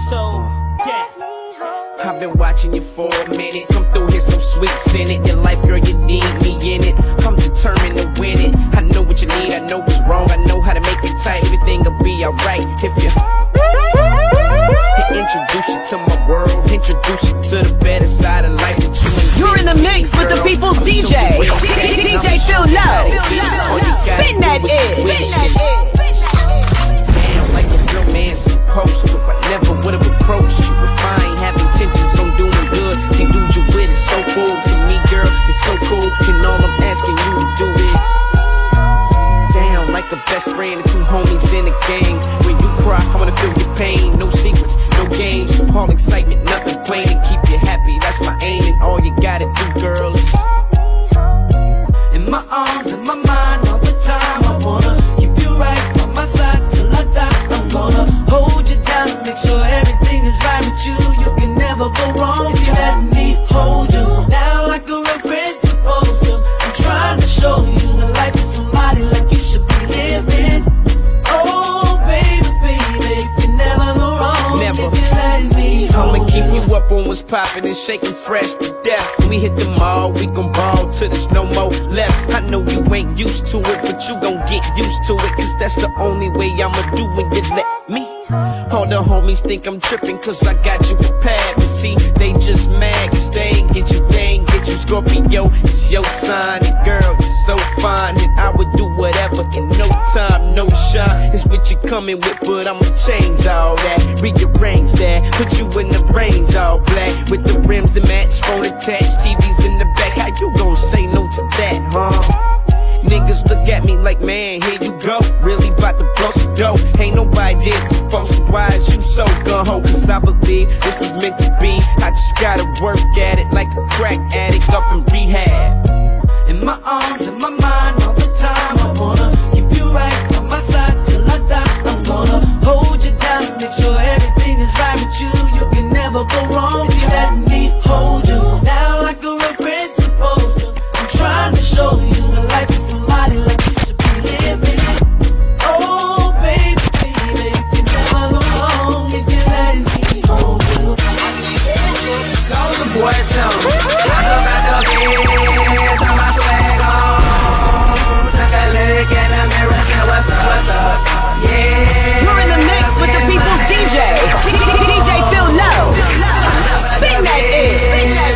So, yeah. I've been watching you for a minute. Come through here, some sweets in it. Your life, girl, you need me in it. I'm determined to win it. I know what you need, I know what's wrong. I know how to make it tight. Everything'll be alright if you introduce you to my world. Introduce you to the better side of life that You're in the mix with the people's DJ. DJ Phil Low. Spin that is. Damn, like a real man's supposed to. I never would've approached you if I ain't have intentions on doing good. See, dude, you with it so cool to me, girl. It's so cool, and all I'm asking you to do is down like a best friend and two homies in a gang. When you cry, I wanna feel your pain. No secrets, no games, all excitement, nothing plain. To keep you happy, that's my aim. And all you gotta do, girl, is in my arms, in my mind, all the time. I wanna keep you right on my side till I die. I'm gonna hold you down and make sure everything is right with you. You can never go wrong if you let me hold you down like a real friend's supposed to. I'm trying to show you the life of somebody like you should be living. Oh, baby, baby, you can never go wrong if you let me hold you. I'ma keep you up on what's poppin' and shaking fresh to death. When we hit the mall, we gon' ball till there's no more left. I know you ain't used to it, but you gon' get used to it, cause that's the only way I'ma do when you let me. All the homies think I'm trippin' cause I got you prepared. But see, they just mad cause they ain't get you Scorpio. It's your sign, and girl, you're so fine. And I would do whatever in no time, no shine. It's what you coming with, but I'ma change all that. Rearrange that, put you in the range all black. With the rims that match, phone attached, TVs in the back. How you gon' say no to that, huh? Niggas look at me like, man, here you go. Really bout to blow some dough. Ain't nobody there before, so why is you so gung-ho? Cause I believe this was meant to be. I just gotta work at it like a crack addict up in rehab. In my arms, in my mind, all the time. I wanna keep you right on my side till I die. I'm gonna hold you down and make sure everything is right with you. You can never go wrong if you let me hold you down like a real friend's supposed to. I'm trying to show you the life of somebody like you should be living. Oh, baby, baby, you can never go wrong if you let me hold you. Soulja Boy, tell me, I go back to bed, turn my swag on, take a look in the mirror, say what's up, what's up, yeah. You're in the mix with the people's DJ. DJ Phil Low. Spin that is.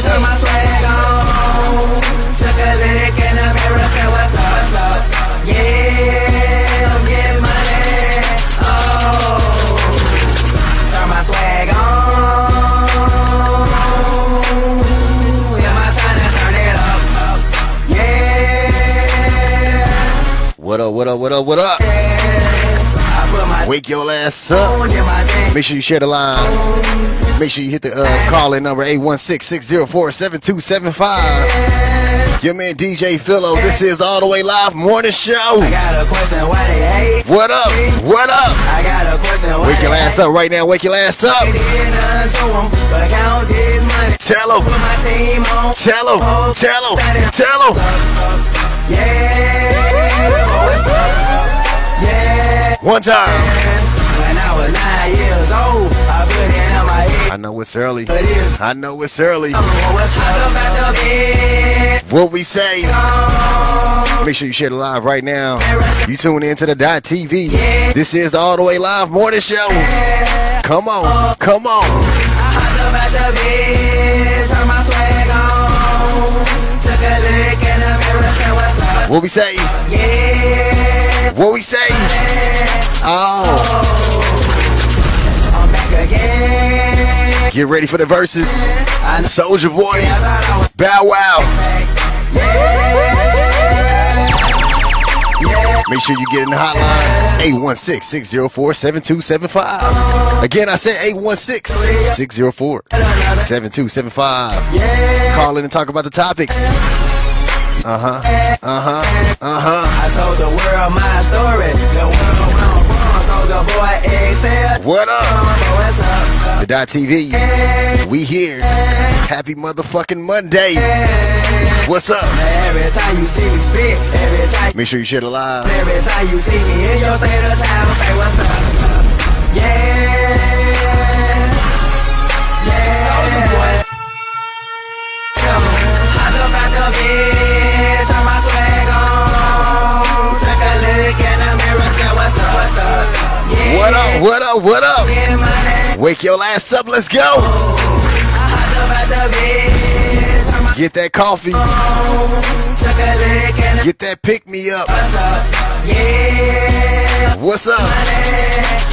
Turn my swag on, take a look in the mirror, say what's up, what's up, yeah, I'm getting money, oh, turn my swag on. What up, what up, what up, what up? Wake your ass up. Make sure you share the line. Make sure you hit the call-in number 816-604-7275. Your man DJ Philo. This is All the Way Live Morning Show. I got a question, why they hate? What up? What up? I got a question, why Wake your ass up right now. Wake your ass up. Tell them. Tell them. Tell them. Tell them. Yeah. What's up? Yeah. One time. When I was 9 years old, I put it in my head. I know it's early. I know it's early. What's up? What we say? Make sure you share the live right now. You tune in to the .TV. This is the All the Way Live Morning Show. Come on. Come on. I hopped up at the bed, turn my swag on, took a look in the mirror, said what's up? What we say? Yeah. What we say? Oh. I'm back again. Get ready for the verses. Soulja Boy. Bow Wow. Make sure you get in the hotline. 816-604-7275. Again, I said 816-604-7275. Call in and talk about the topics. I told the world my story. The world where I'm from, Soulja Boy excel. What up? What's up? The .TV. We here. Happy motherfucking Monday. What's up? Every time you see me spit, every time. Make sure you share the live. Every time you see me in your state of time, say what's up. Yeah. What up? What up? Wake your ass up. Let's go. Get that coffee. Get that pick me up. What's up?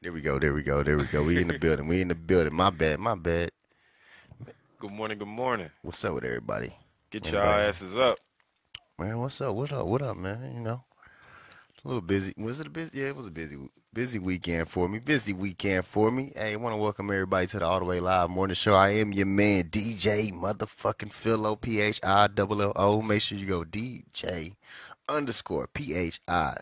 There we go. There we go. There we go. We in the building. We in the building. My bad. My bad. Good morning, good morning. What's up with everybody? Get your asses up. Man, what's up? What up? What up, man? You know, a little busy. Was it a busy? Yeah, it was a busy weekend for me. Busy weekend for me. Hey, I want to welcome everybody to the All the Way Live Morning Show. I am your man, DJ motherfucking Philo, PHILLO. Make sure you go DJ _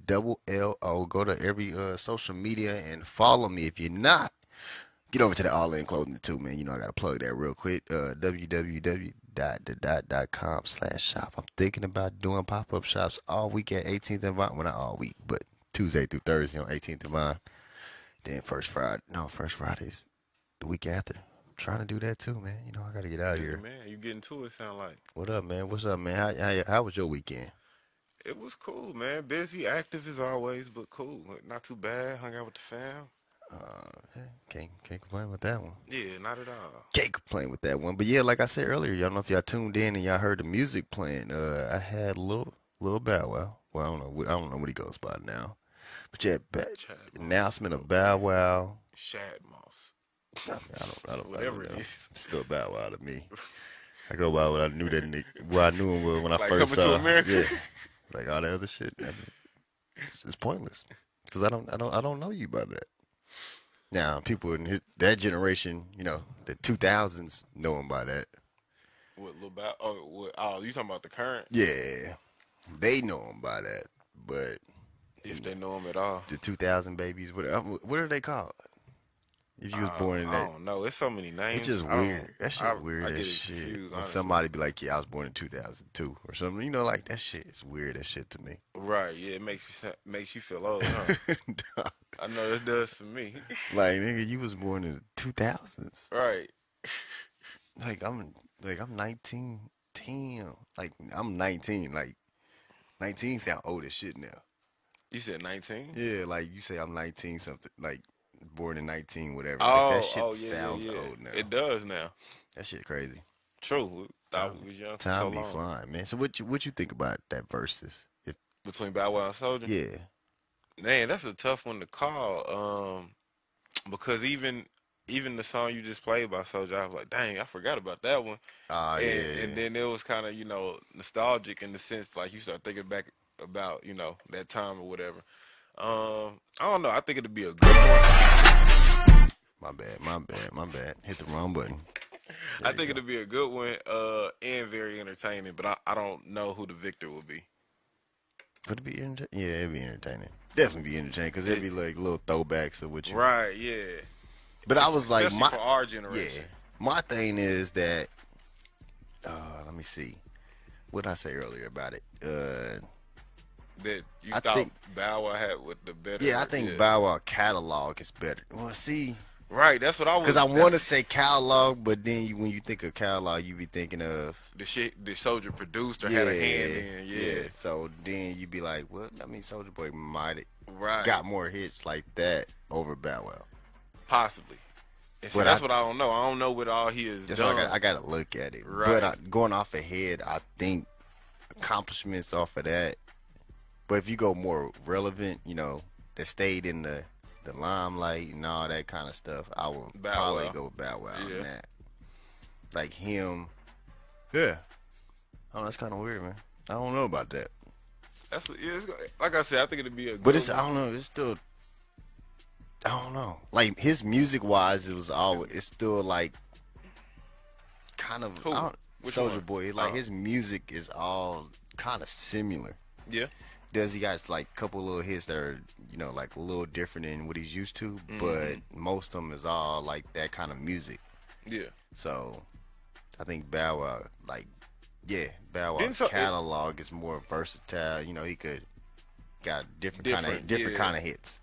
PHILLO. Go to every social media and follow me. If you're not, get over to the All In Clothing too, man. You know I gotta plug that real quick. www.com/shop. I'm thinking about doing pop-up shops all week at 18th and Vine. Well, not all week, but Tuesday through Thursday on 18th and Vine. Then first Friday's the week after. I'm trying to do that too, man. You know I gotta get out of here. Man, you getting to it, sound like. What up, man? What's up, man? How was your weekend? It was cool, man. Busy, active as always, but cool. Not too bad. Hung out with the fam. Can't complain with that one. Yeah, not at all. Can't complain with that one. But yeah, like I said earlier, y'all know if y'all tuned in and y'all heard the music playing. I had Lil Bow Wow. Well, I don't know what he goes by now. But yeah, announcement of Bow Wow. Shad Moss. I don't Whatever know. it is. Still Bow Wow to me. I go by what I knew that what I knew him when I Like first Coming saw to America? Yeah. Like all that other shit. It's pointless. Because I don't know you by that. Now, people in that generation, you know, the 2000s know him by that. What, Lil Bow? Oh, you talking about the current? Yeah, they know him by that. But If they know him at all. the 2000 babies, what are they called? If you was born in I that, don't know. It's so many names. it's just weird. That shit weird I as get it shit. confused, When honestly. somebody be like, yeah, I was born in 2002 or something, you know, like that shit is weird as shit to me. Right, yeah, it makes you feel old, huh? I know it does for me. Like, nigga, you was born in the 2000s. Right. Like I'm 19, 10. Like I'm 19. Like 19 sound old as shit now. You said 19? Yeah, like you say I'm 19 something, like born in 19 whatever. Oh, Like, that shit yeah, sounds yeah. old now. It does now. That shit crazy. True. Thought we was young for so Time be long. flying, man. So what you think about that versus? If Between Bow Wow and Soulja? yeah. Man, that's a tough one to call. Because even the song you just played by Soulja, I was like, dang, I forgot about that one. Yeah. And then it was kind of, nostalgic in the sense, like, you start thinking back about, that time or whatever. I don't know. I think it'd be a good one. My bad. Hit the wrong button. I think it'd be a good one and very entertaining, but I don't know who the victor will be. Would it be entertaining? Yeah, it'd be entertaining. Definitely be entertaining because it'd be like little throwbacks of what you. Right, yeah. But I was like, Especially for our generation. Yeah, my thing is that. Let me see. What did I say earlier about it? That you I thought think- Bow Wow had with the better. Yeah, I think Bow Wow catalog is better. Well, see, Right, that's what I was. because I want to say catalog, but then when you think of catalog, you be thinking of the shit the Soulja produced or had a hand in. Yeah, So then you be like, well, I mean, Soulja Boy might have right. got more hits like that over Bow Wow. Possibly. And so But that's I- what I don't know. I don't know what all he has That's done. why I got to look at it. Right. But going off ahead, I think accomplishments off of that. But if you go more relevant, that stayed in the limelight and all that kind of stuff, I would Bow probably Wow. go with Bow Wow Yeah. on that. Like him. Yeah. Oh, that's kind of weird, man. I don't know about that. Like I said, I think it'd be a good But I one. don't know. It's still, I don't know. Like his music wise, it's still like kind of Who? Which Soulja one? Boy. Like Oh. his music is all kind of similar. Yeah. Does he got like a couple little hits that are like a little different than what he's used to, Mm-hmm. but most of them is all like that kind of music. Yeah. So I think Bow Wow like Yeah, Bow Wow's Didn't so- catalog is more versatile. You know, he got different yeah. kind of hits.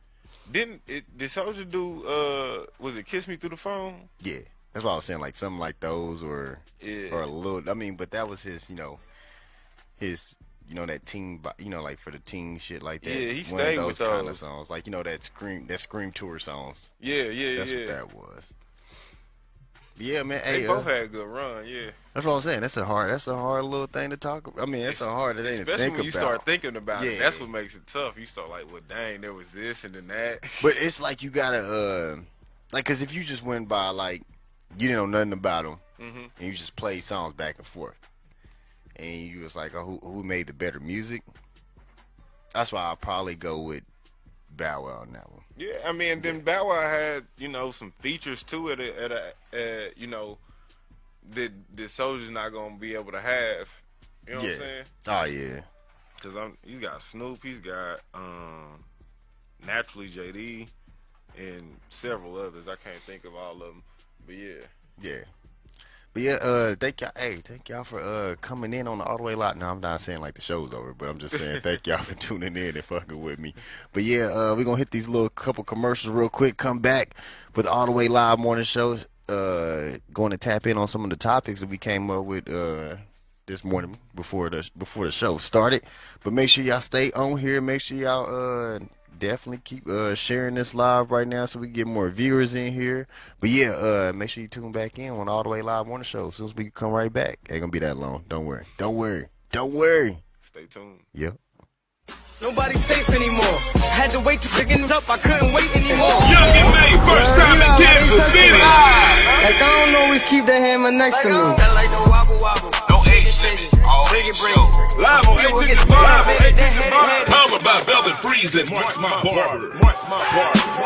Did Soulja do was it Kiss Me Through the Phone? Yeah, that's why I was saying like something like those or a little. I mean, but that was his, that teen, like for the teen shit like that. Yeah, he one of stayed those with kind of those. songs, like that Scream tour songs. Yeah, That's yeah. what that was. Yeah, man. They Hey, both had a good run. Yeah. that's what I'm saying. That's a hard little thing to talk about. I mean, that's a hard thing to Especially think when you about. start thinking about it. Yeah. That's what makes it tough. You start like, well, dang, there was this and then that. But it's like you gotta, cause if you just went by like you didn't know nothing about them, and you just played songs back and forth, and you was like, oh, who made the better music? That's why I'll probably go with Bow Wow on that one. Yeah, I mean, then Bow Wow had some features to it that the Soulja's not gonna be able to have. You know what I'm saying? Oh yeah. Cause he's got Snoop, he's got Naturally JD, and several others. I can't think of all of them, but yeah. Yeah. But yeah, thank y'all for coming in on the All the Way Live. No, I'm not saying like the show's over, but I'm just saying thank y'all for tuning in and fucking with me. But yeah, we're gonna hit these little couple commercials real quick, come back with All the Way Live morning shows. Going to tap in on some of the topics that we came up with this morning before the show started. But make sure y'all stay on here. Make sure y'all definitely keep sharing this live right now so we can get more viewers in here. But yeah, make sure you tune back in on All the Way Live morning show as soon as we come right back. Ain't gonna be that long. Don't worry. Stay tuned. Yep. Nobody's safe anymore. Had to wait to pick it up. I couldn't wait anymore. Young and May, first time in Kansas City. Like I don't always keep the hammer next to me. Like the wobble wobble. No age limit. All age show. Live on Agent Barber. Powered by Velvet Freeze and Mark's My Barber.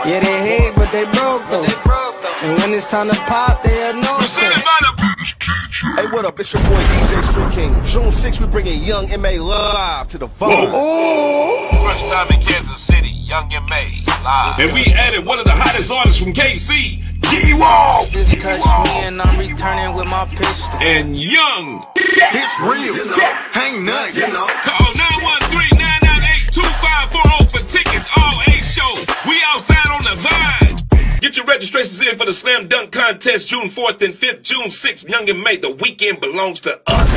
Yeah, they hate, but they broke though. And when it's time to pop, they have no Presented by the Hey, what up? It's your boy DJ Street King. June 6th, we bringing Young M.A. live to the vault. first time in Kansas City. Young and May live. And we added one of the hottest artists from KC, G-Wall. Just touch me and I'm returning with my pistol. And Young. It's real. Ain't nothing. Call 913-998-2540 for tickets. All A show. We outside on the Vine. Get your registrations in for the Slam Dunk Contest June 4th and 5th, June 6th. Young and May, the weekend belongs to us.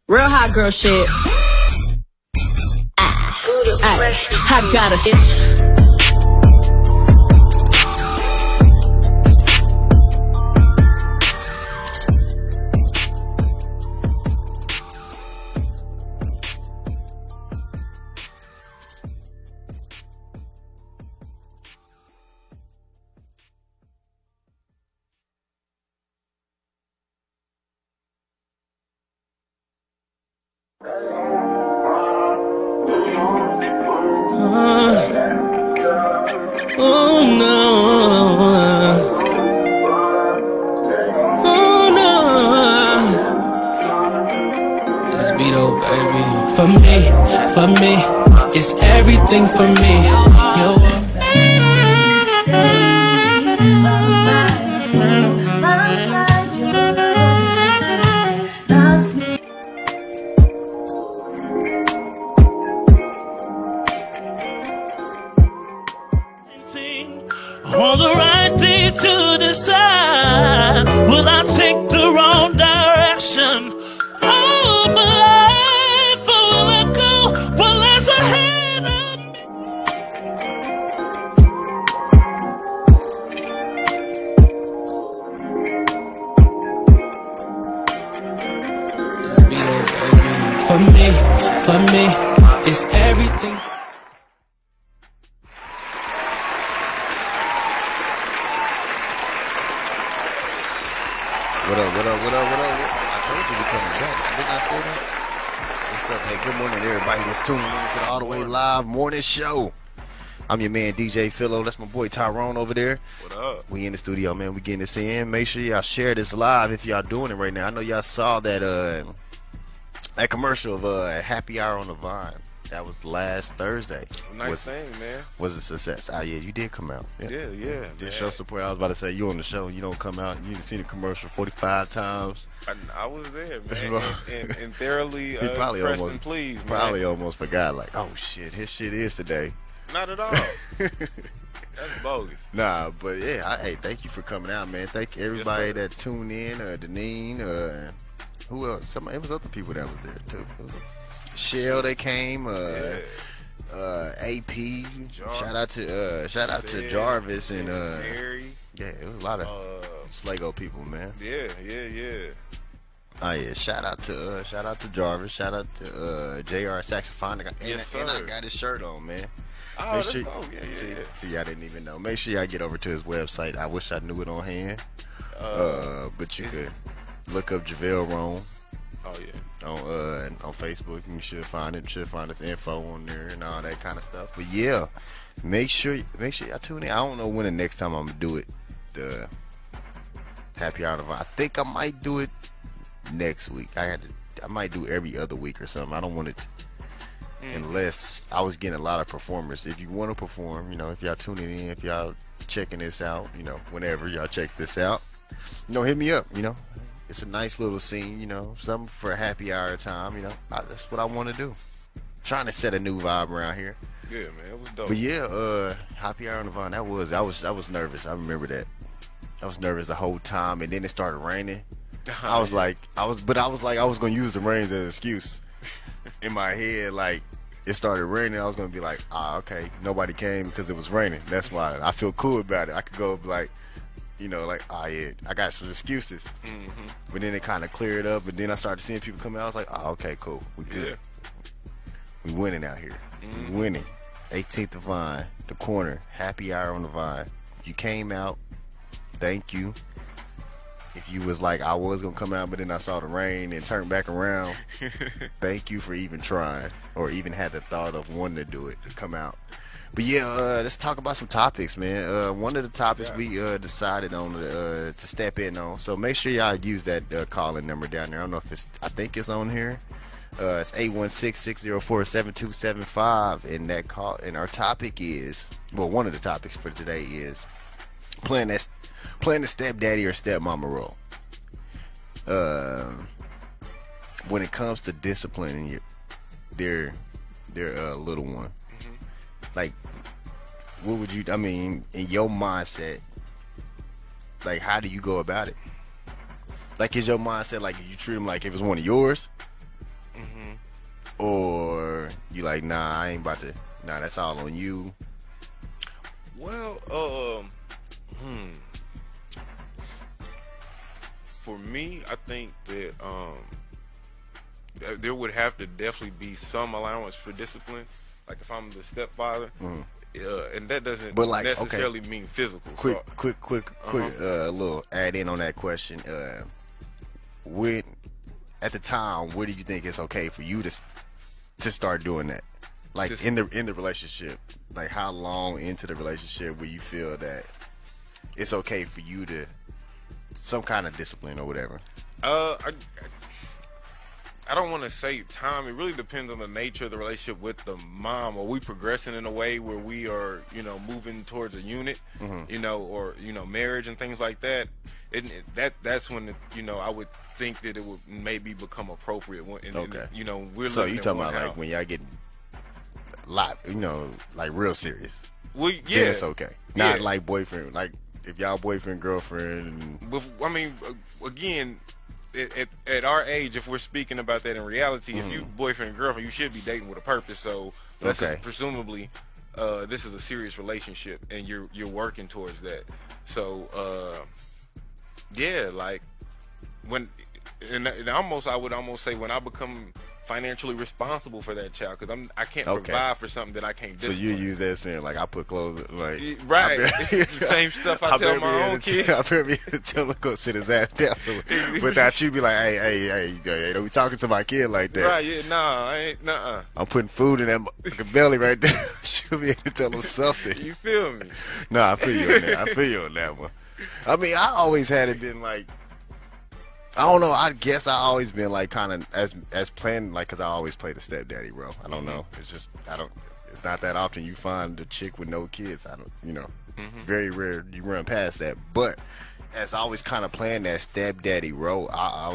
Real hot girl shit. I got a shit. Oh no. Oh no. This beat, oh baby. For me, it's everything for me. Yo. on the right thing to decide. Will I take the wrong direction? Oh, my life, or will I go for less ahead of me? For me, it's everything. What up? I told you we coming back. Didn't I say that? What's up? Hey, good morning, everybody that's tuning in to the All the Way Live morning show. I'm your man, DJ Philo. That's my boy Tyrone over there. What up? We in the studio, man. We getting this in. Make sure y'all share this live if y'all doing it right now. I know y'all saw that that commercial of Happy Hour on the Vine. That was last Thursday. Nice thing, man. Was a success. Ah, yeah, you did come out. Yeah. Did show support. I was about to say, you on the show, you don't come out. You didn't see the commercial 45 times. I was there, man, and thoroughly He probably impressed almost, and pleased, probably man. almost forgot, like, oh shit, his shit is today. Not at all. That's bogus. Nah, but yeah, hey, thank you for coming out, man. Thank everybody Yes, sir. that tuned in. Deneen, who else? It was other people that was there too. It was Shell that came. AP. Shout out to Jarvis and Mary. yeah, it was a lot of Slago people, man. Yeah. Oh yeah, shout out to Jarvis. Shout out to JR Saxophone. Yes, and I sir. got his shirt on, man. Oh, Make sure, yeah. See, y'all didn't even know. Make sure y'all get over to his website. I wish I knew it on hand. But you could look up JaVale Rome. Oh yeah. On Facebook. You should find it. You should find his info on there and all that kind of stuff. But yeah, make sure y'all tune in. I don't know when the next time I'm gonna do it. The Happy Hour of I think I might do it next week. I might do every other week or something. I don't want it unless I was getting a lot of performers. If you want to perform, if y'all tuning in, if y'all checking this out, whenever y'all check this out, hit me up. It's a nice little scene, something for a happy hour time. That's what I want to do. Trying to set a new vibe around here. Yeah, man, it was dope. But yeah, Happy Hour on the Vine. I was nervous. I remember that. I was nervous the whole time, and then it started raining. I was like, I was gonna use the rain as an excuse. In my head, like, it started raining. I was gonna be like, okay, nobody came because it was raining. That's why I feel cool about it. I could go like, yeah, I got some excuses. Mm-hmm. But then it kind of cleared up, and then I started seeing people come out. I was like, okay, cool, we good. Yeah. We winning out here. We winning. 18th of Vine, the corner, Happy Hour on the Vine. If you came out, thank you. If you was like, I was gonna come out, but then I saw the rain and turned back around, thank you for even trying, or even had the thought of wanting to do it, to come out. But yeah, let's talk about some topics, man. One of the topics we decided on to step in on. So make sure y'all use that call-in number down there. I don't know if I think it's on here. It's 816-604-7275, and that call. And our topic is, one of the topics for today is playing the stepdaddy or stepmama role. When it comes to disciplining their little one. Like, what would you, in your mindset, like, how do you go about it? Like, is your mindset, like, you treat him like if it's one of yours? Or you like, nah, I ain't about to, nah, that's all on you? Well, for me, I think that there would have to definitely be some allowance for discipline. Like if I'm the stepfather, and that doesn't necessarily mean physical. Quick, little add in on that question. When at the time, where do you think it's okay for you to start doing that? Like in the relationship, like how long into the relationship will you feel that it's okay for you to some kind of discipline or whatever? I don't want to say time. It really depends on the nature of the relationship with the mom. Are we progressing in a way where we are, moving towards a unit, or marriage and things like that? That's when I would think that it would maybe become appropriate. We're so you talking about like when y'all get like real serious? Well, yeah, then it's okay. Not Yeah. like boyfriend. Like if y'all boyfriend, girlfriend. I mean, again, at our age, if we're speaking about that in reality, if you boyfriend and girlfriend, you should be dating with a purpose. So this is presumably this is a serious relationship, and you're working towards that. So yeah, like when and I would almost say when I become financially responsible for that child, because I can't provide for something that I can't So discipline. you use that saying like I put clothes like Right. The same stuff I tell my own kid. I better be able to tell him to go sit his ass down. So without you be like, hey, don't be talking to my kid like that. Right, yeah, nah, I ain't, nuh-uh. I'm putting food in that motherfucking belly right there. She'll be able to tell him something. You feel me? Nah, I feel you on that. I feel you on that one. I mean, I always had it been like, I don't know. I guess I always been like kind of as planned, like, cause I always play the stepdaddy role. I don't know. It's just It's not that often you find a chick with no kids. Very rare you run past that. But as I always kind of playing that stepdaddy role, I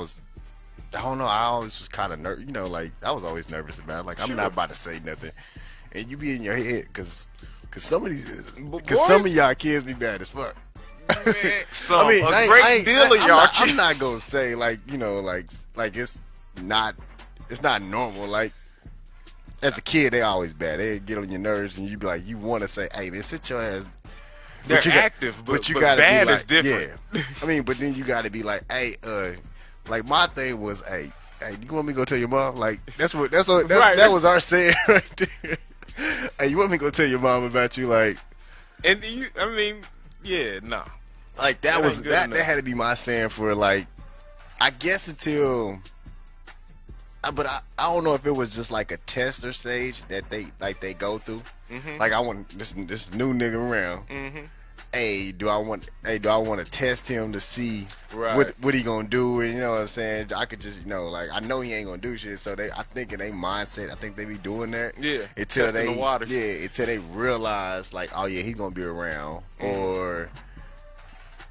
don't know. I always was kind of nervous. Like I was always nervous about it. Like I'm not about to say nothing, and you be in your head cause some of some of y'all kids be bad as fuck. Man, a great deal of y'all. I'm not gonna say like it's not normal. Like as a kid, they always bad. They get on your nerves, and you be like, you want to say, "Hey, man, sit your ass." They're active, but you gotta bad be like, is different. Yeah. I mean, but then you got to be like, "Hey, like my thing was, hey, you want me to go tell your mom?" Like right. That was our saying right there. Hey, you want me to go tell your mom about you? Like, and nah. Like that had to be my saying for like, I guess until, but I don't know if it was just like a tester stage that they go through. Like I want this new nigga around. Hey, do I want to test him to see what he gonna do? And you know what I'm saying? I could just like I know he ain't gonna do shit. So I think in their mindset, I think they be doing that. Yeah. Until the waters. until they realize like, oh yeah, he gonna be around,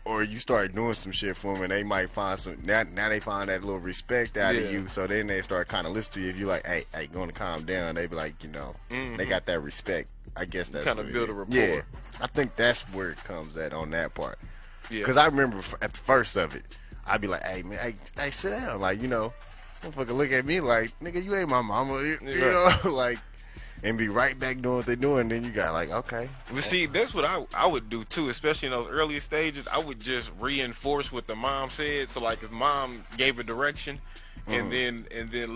or you start doing some shit for them, and they might find some. Now they find that little respect out of you, so then they start kind of listening to you. If you like, hey, going to calm down, they be like, they got that respect. I guess that's kind of build a rapport. Yeah, I think that's where it comes at on that part. Yeah, because I remember at the first of it, I'd be like, hey man, hey sit down, like motherfucker look at me like, nigga, you ain't my mama, you know, like. And be right back doing what they're doing. Then you got like, okay. But see, that's what I would do too, especially in those earlier stages. I would just reinforce what the mom said. So like if mom gave a direction and then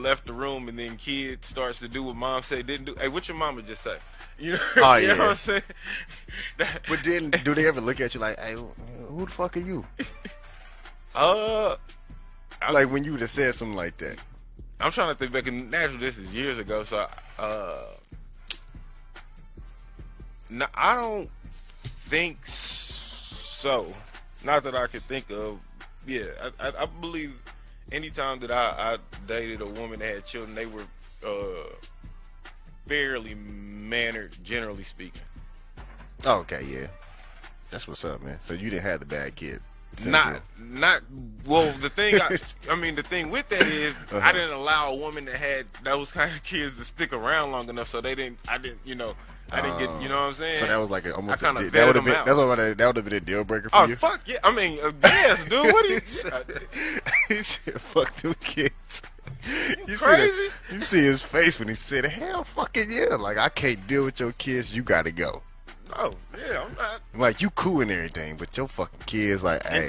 left the room, and then kid starts to do what mom said didn't do. Hey, what your mama just say? You know, you know what I'm saying? But then do they ever look at you like, hey, who the fuck are you? Like when you would have said something like that. I'm trying to think back. And naturally, this is years ago, so no, I don't think so. Not that I could think of. Yeah, I believe anytime that I dated a woman that had children, they were fairly mannered, generally speaking. Oh, okay, yeah. That's what's up, man. So you didn't have the bad kid. Not well, the thing the thing with that is I didn't allow a woman that had those kind of kids to stick around long enough, so I didn't get, you know what I'm saying? So that was like almost that would have been that would have been a deal breaker for you. Oh fuck yeah. I mean, yes, dude, what are you he said fuck them kids. You crazy? You see his face when he said, hell fucking yeah, like I can't deal with your kids, you gotta go. Oh yeah, I'm not. Like you cool and everything, but your fucking kids like, hey.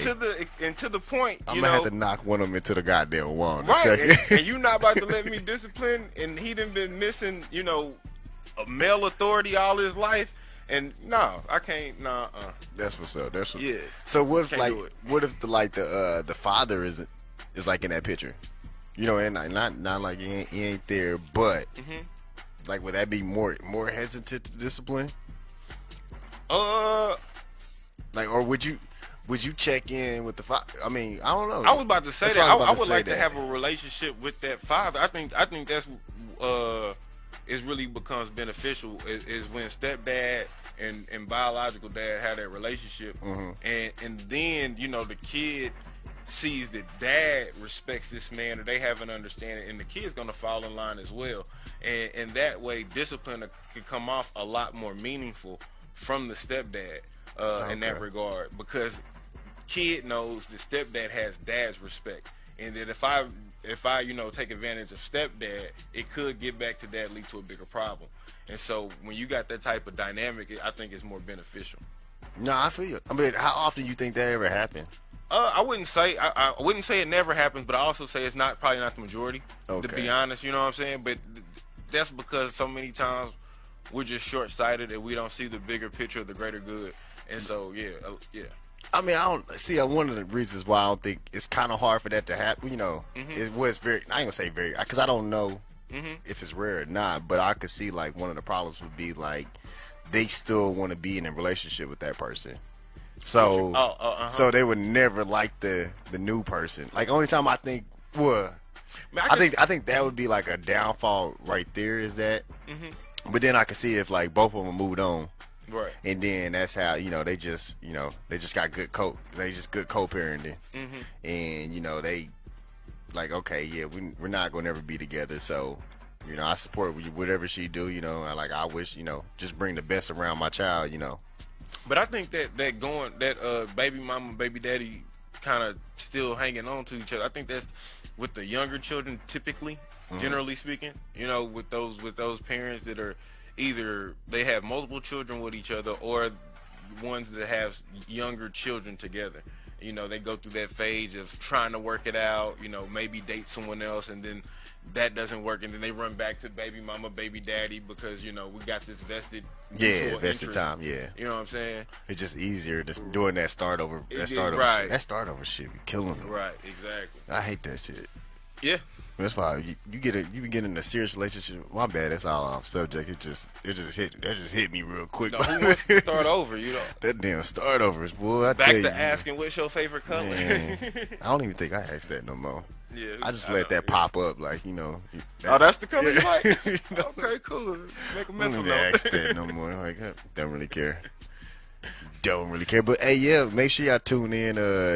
And to the point, I'm gonna have to knock one of them into the goddamn wall in a right, second. and you not about to let me discipline, and he done been missing, a male authority all his life, and no, I can't. Nah. That's what's up. That's yeah. So what if the father is like in that picture, and not like he ain't there, but like would that be more hesitant to discipline? Like, or would you check in with the father? I mean, I don't know. I was about to say that. I would like to have a relationship with that father. I think that's it really becomes beneficial is when stepdad and biological dad have that relationship, and then the kid sees that dad respects this man, or they have an understanding, and the kid's gonna fall in line as well, and that way discipline can come off a lot more meaningful from the stepdad. in that regard, because kid knows that stepdad has dad's respect, and that if I take advantage of stepdad, it could get back to dad, lead to a bigger problem. And so when you got that type of dynamic, I think it's more beneficial. No, I feel you. I mean, how often you think that ever happened? I wouldn't say it never happens, but I also say it's probably not the majority. Okay. To be honest, you know what I'm saying? But that's because so many times we're just short-sighted and we don't see the bigger picture of the greater good. And so yeah. I mean, I don't see. One of the reasons why I don't think it's kind of hard for that to happen, it was very. I ain't gonna say very, because I don't know if it's rare or not. But I could see like one of the problems would be like they still want to be in a relationship with that person. So, so they would never like the new person. Like only time I think, I think that would be like a downfall right there. Is that? But then I could see if like both of them moved on, right? And then that's how they just got good co-parenting, and they like, okay, yeah, we're not gonna ever be together, so I support whatever she do, I wish just bring the best around my child, But I think that baby mama, baby daddy kind of still hanging on to each other. I think that's with the younger children typically, generally speaking, with those parents that are either they have multiple children with each other or ones that have younger children together. They go through that phase of trying to work it out, maybe date someone else, and then that doesn't work, and then they run back to baby mama, baby daddy, because we got this vested time. Yeah, you know what I'm saying? It's just easier just doing that start over. That start over shit be killing me. Right, exactly. I hate that shit. Yeah. That's why you get in a serious relationship. My bad, that's all off subject. It just hit me real quick. No, who wants to start over? That damn start overs, boy. Back to asking what's your favorite color. I don't even think I ask that no more. Yeah, I just let that pop up, like that's the color you like. Okay, cool. Make a mental note. I don't ask that no more. Like, don't really care. Don't really care. But hey, yeah, make sure y'all tune in.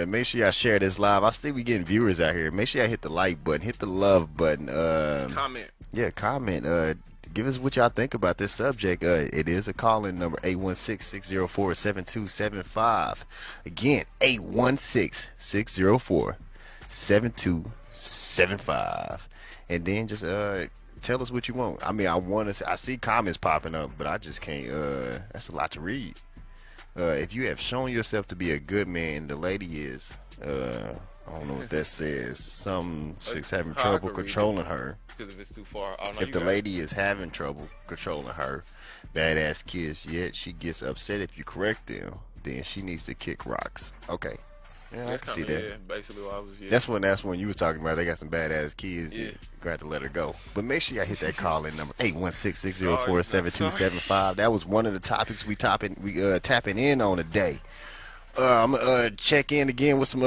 Make sure y'all share this live. I see we getting viewers out here. Make sure y'all hit the like button, hit the love button. Comment. Yeah, comment. Give us what y'all think about this subject. It is a call-in number 816-604-7275. Again, 816-604-7275. And then just tell us what you want. I mean, I see comments popping up, but I just can't. That's a lot to read. If you have shown yourself to be a good man, the lady is, I don't know what that says. Some chicks having trouble controlling her. Because if it's too far. If the lady is having trouble controlling her, badass kids, yet she gets upset if you correct them, then she needs to kick rocks. Okay. Yeah, I can see that. Yeah, basically what I was, That's when you was talking about they got some badass kids. Yeah. You got to let her go. But make sure y'all hit that call-in number 816-604-7275. That was one of the topics we tapping in on today. I'm gonna check in again with some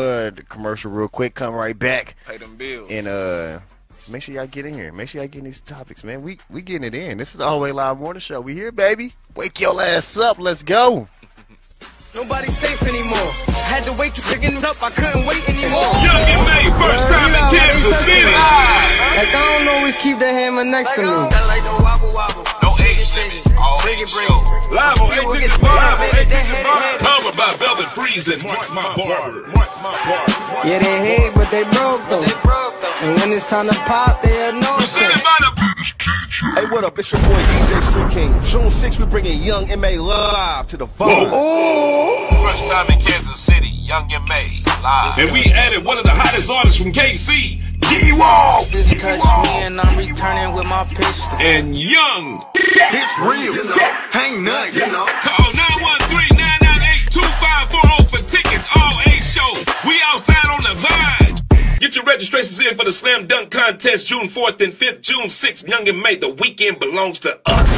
commercial real quick. Come right back. Pay them bills. And make sure y'all get in here. Make sure y'all get in these topics, man. We getting it in. This is the All the Way Live Morning Show. We here, baby. Wake your ass up. Let's go. Nobody's safe anymore. Had to wait to picking it up. I couldn't wait anymore. Young and May, first time in Kansas City. Like I don't always keep the hammer next to me. Like no wobble wobble. No H all bring it. Live on A Ticket Bar. Covered by Velvet Freeze and Mark's My Barber. Yeah, they hate, but they broke though. And when it's time to pop, they have no shit. Hey, what up? It's your boy DJ Street King. June 6th, we're bringing Young M.A. live to the Vault. First time in Kansas City, Young M.A. live. And we added one of the hottest artists from KC, G-Wall. Just touch me and I'm returning with my pistol. And Young. It's real, ain't nothing, Call 913-998-2540 for tickets. All A show. We outside on the Vine. Get your registrations in for the Slam Dunk Contest June 4th and 5th, June 6th. Young and May, the weekend belongs to us.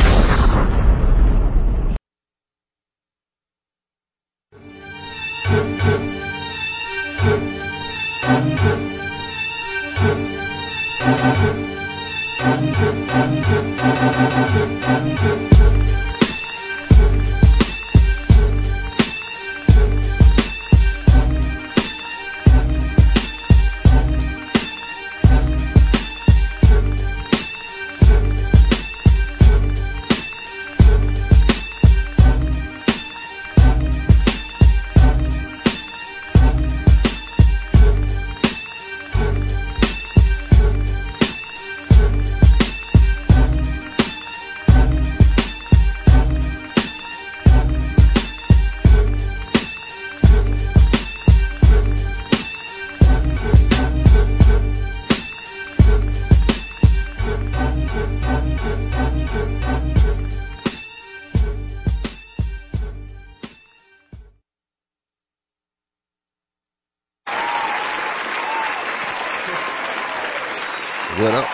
What up?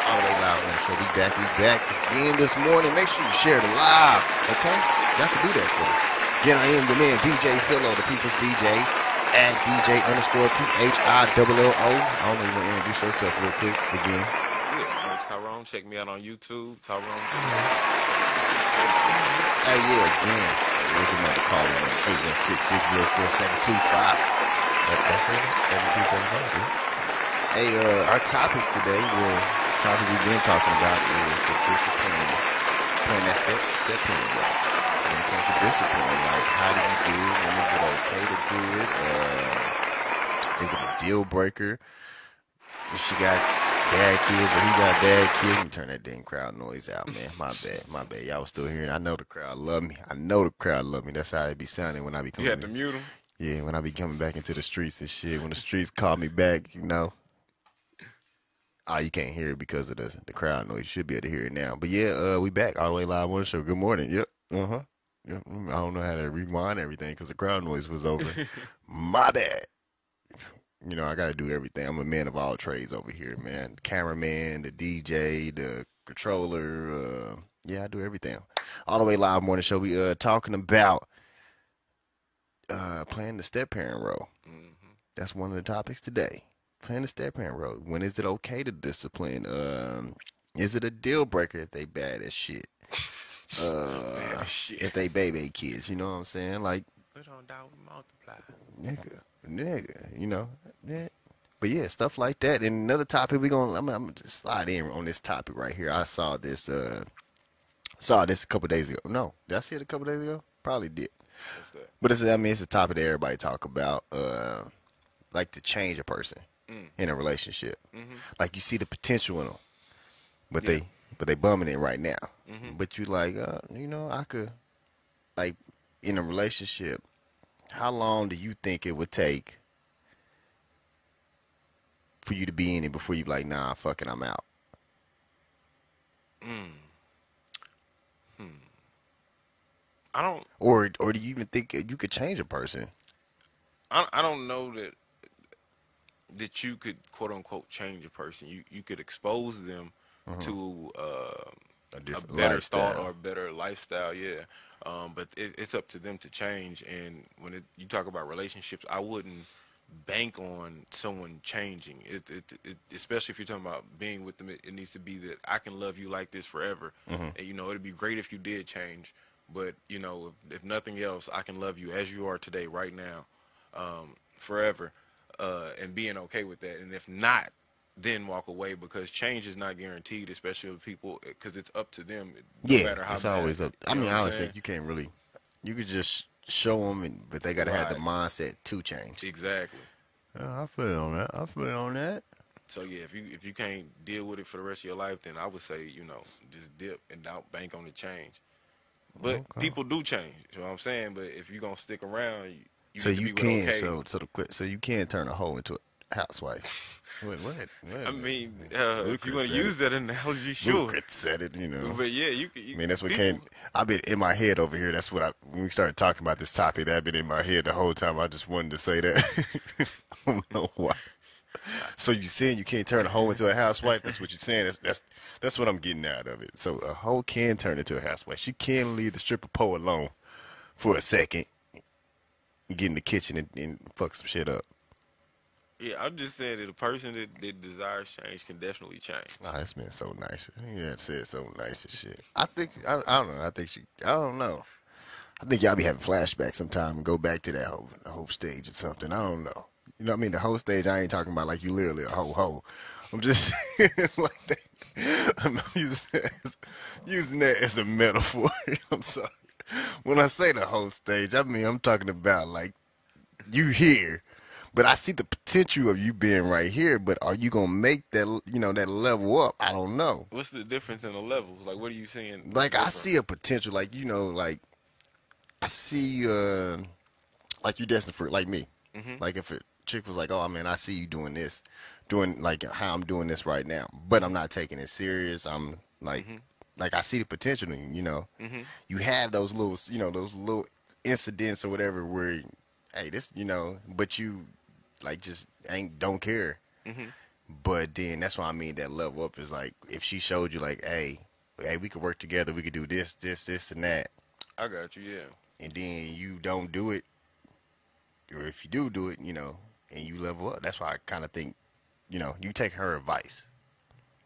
All the way live on the show. We back again this morning. Make sure you share the live, okay? Got to do that for me. Again, I am the man, DJ Philo, the people's DJ, at DJ_PHILLO. I don't know, you want to introduce yourself real quick again. Yeah, it's Tyrone. Check me out on YouTube, Tyrone. Hey, yeah, again. What's your number? Call in 816-604-725. That's it? 7275, yeah. Hey, our topics today topic we've been talking about is the discipline, playing that step parent role. When it comes to discipline, like how do you do it? When is it okay to do it? Is it a deal breaker? If she got dad kids or he got dad kids, let me turn that dang crowd noise out, man. My bad. Y'all was still hearing. I know the crowd love me. That's how it be sounding when I be coming. You had to mute him? Yeah, when I be coming back into the streets and shit. When the streets call me back, you know. Oh, you can't hear it because of the crowd noise. You should be able to hear it now. But yeah, we back all the way live on the show. Good morning. Yep. Yep. I don't know how to rewind everything because the crowd noise was over. My bad. You know, I got to do everything. I'm a man of all trades over here, man. The cameraman, the DJ, the controller. Yeah, I do everything. All the way live morning show. We talking about playing the step parent role. Mm-hmm. That's one of the topics today. Playing the step parent role. When is it okay to discipline? Is it a deal breaker if they bad as shit? If they baby kids, you know what I'm saying? Like, put on down multiply. Nigga, you know. Yeah. But yeah, stuff like that. And another topic I'm gonna just slide in on this topic right here. I saw this a couple days ago. No, did I see it a couple days ago? Probably did. What's that? But it's a topic that everybody talk about. Like to change a person in a relationship. Mm-hmm. Like you see the potential in them, but they bumming it right now. Mm-hmm. But you like, you know, I could, like, in a relationship, how long do you think it would take for you to be in it before you be like, nah, fuck it, I'm out? I don't. Or do you even think you could change a person? I don't know that you could quote unquote change a person. You could expose them to a better thought or a better lifestyle. Yeah. But it's up to them to change. And when you talk about relationships, I wouldn't bank on someone changing. It especially if you're talking about being with them. It needs to be that I can love you like this forever. Mm-hmm. And you know, it'd be great if you did change. But you know, if nothing else, I can love you as you are today, right now, forever. And being okay with that, and if not, then walk away, because change is not guaranteed, especially with people, because it's up to them. No matter how it's always up. I mean, I don't think you can't really. You could just show them, but they gotta have the mindset to change. Exactly. I feel on that. So yeah, if you can't deal with it for the rest of your life, then I would say, you know, just dip and don't bank on the change. But people do change. You know what I'm saying? But if you're gonna stick around. So you can, so you can turn a hoe into a housewife. What? I mean, if you want to use that analogy, sure. Lucas said it, you know. But yeah, you I mean, that's what came. I've been in my head over here. That's what when we started talking about this topic, that been in my head the whole time. I just wanted to say that. I don't know why. So you saying you can't turn a hoe into a housewife? That's what you're saying. That's what I'm getting out of it. So a hoe can turn into a housewife. She can leave the stripper pole alone for a second. Get in the kitchen and fuck some shit up. Yeah, I'm just saying that a person that desires change can definitely change. Nah, that's been so nice. Yeah, said so nice and shit. I don't know. I don't know. I think y'all be having flashbacks sometime and go back to that whole stage or something. I don't know. You know what I mean? The whole stage, I ain't talking about like you literally a hoe. I'm just like that. I'm using that as a metaphor. I'm sorry. When I say the whole stage, I mean, I'm talking about like you here, but I see the potential of you being right here, but are you going to make that, you know, that level up? I don't know. What's the difference in the levels? Like, what are you seeing? Like, I see a potential, like, you know, like, I see, like you destined for, like me. Mm-hmm. Like if a chick was like, oh, man, I see you doing this, doing like how I'm doing this right now, but I'm not taking it serious. I'm like, like I see the potential in you, you know. Mm-hmm. You have those little, you know, those little incidents or whatever where, hey, this, you know, but you like just don't care. But then that's why I mean that level up is like if she showed you like, hey, we could work together, we could do this, and that, I got you. Yeah. and then you don't do it, or if you do it, and you level up. That's why I kind of think, you take her advice.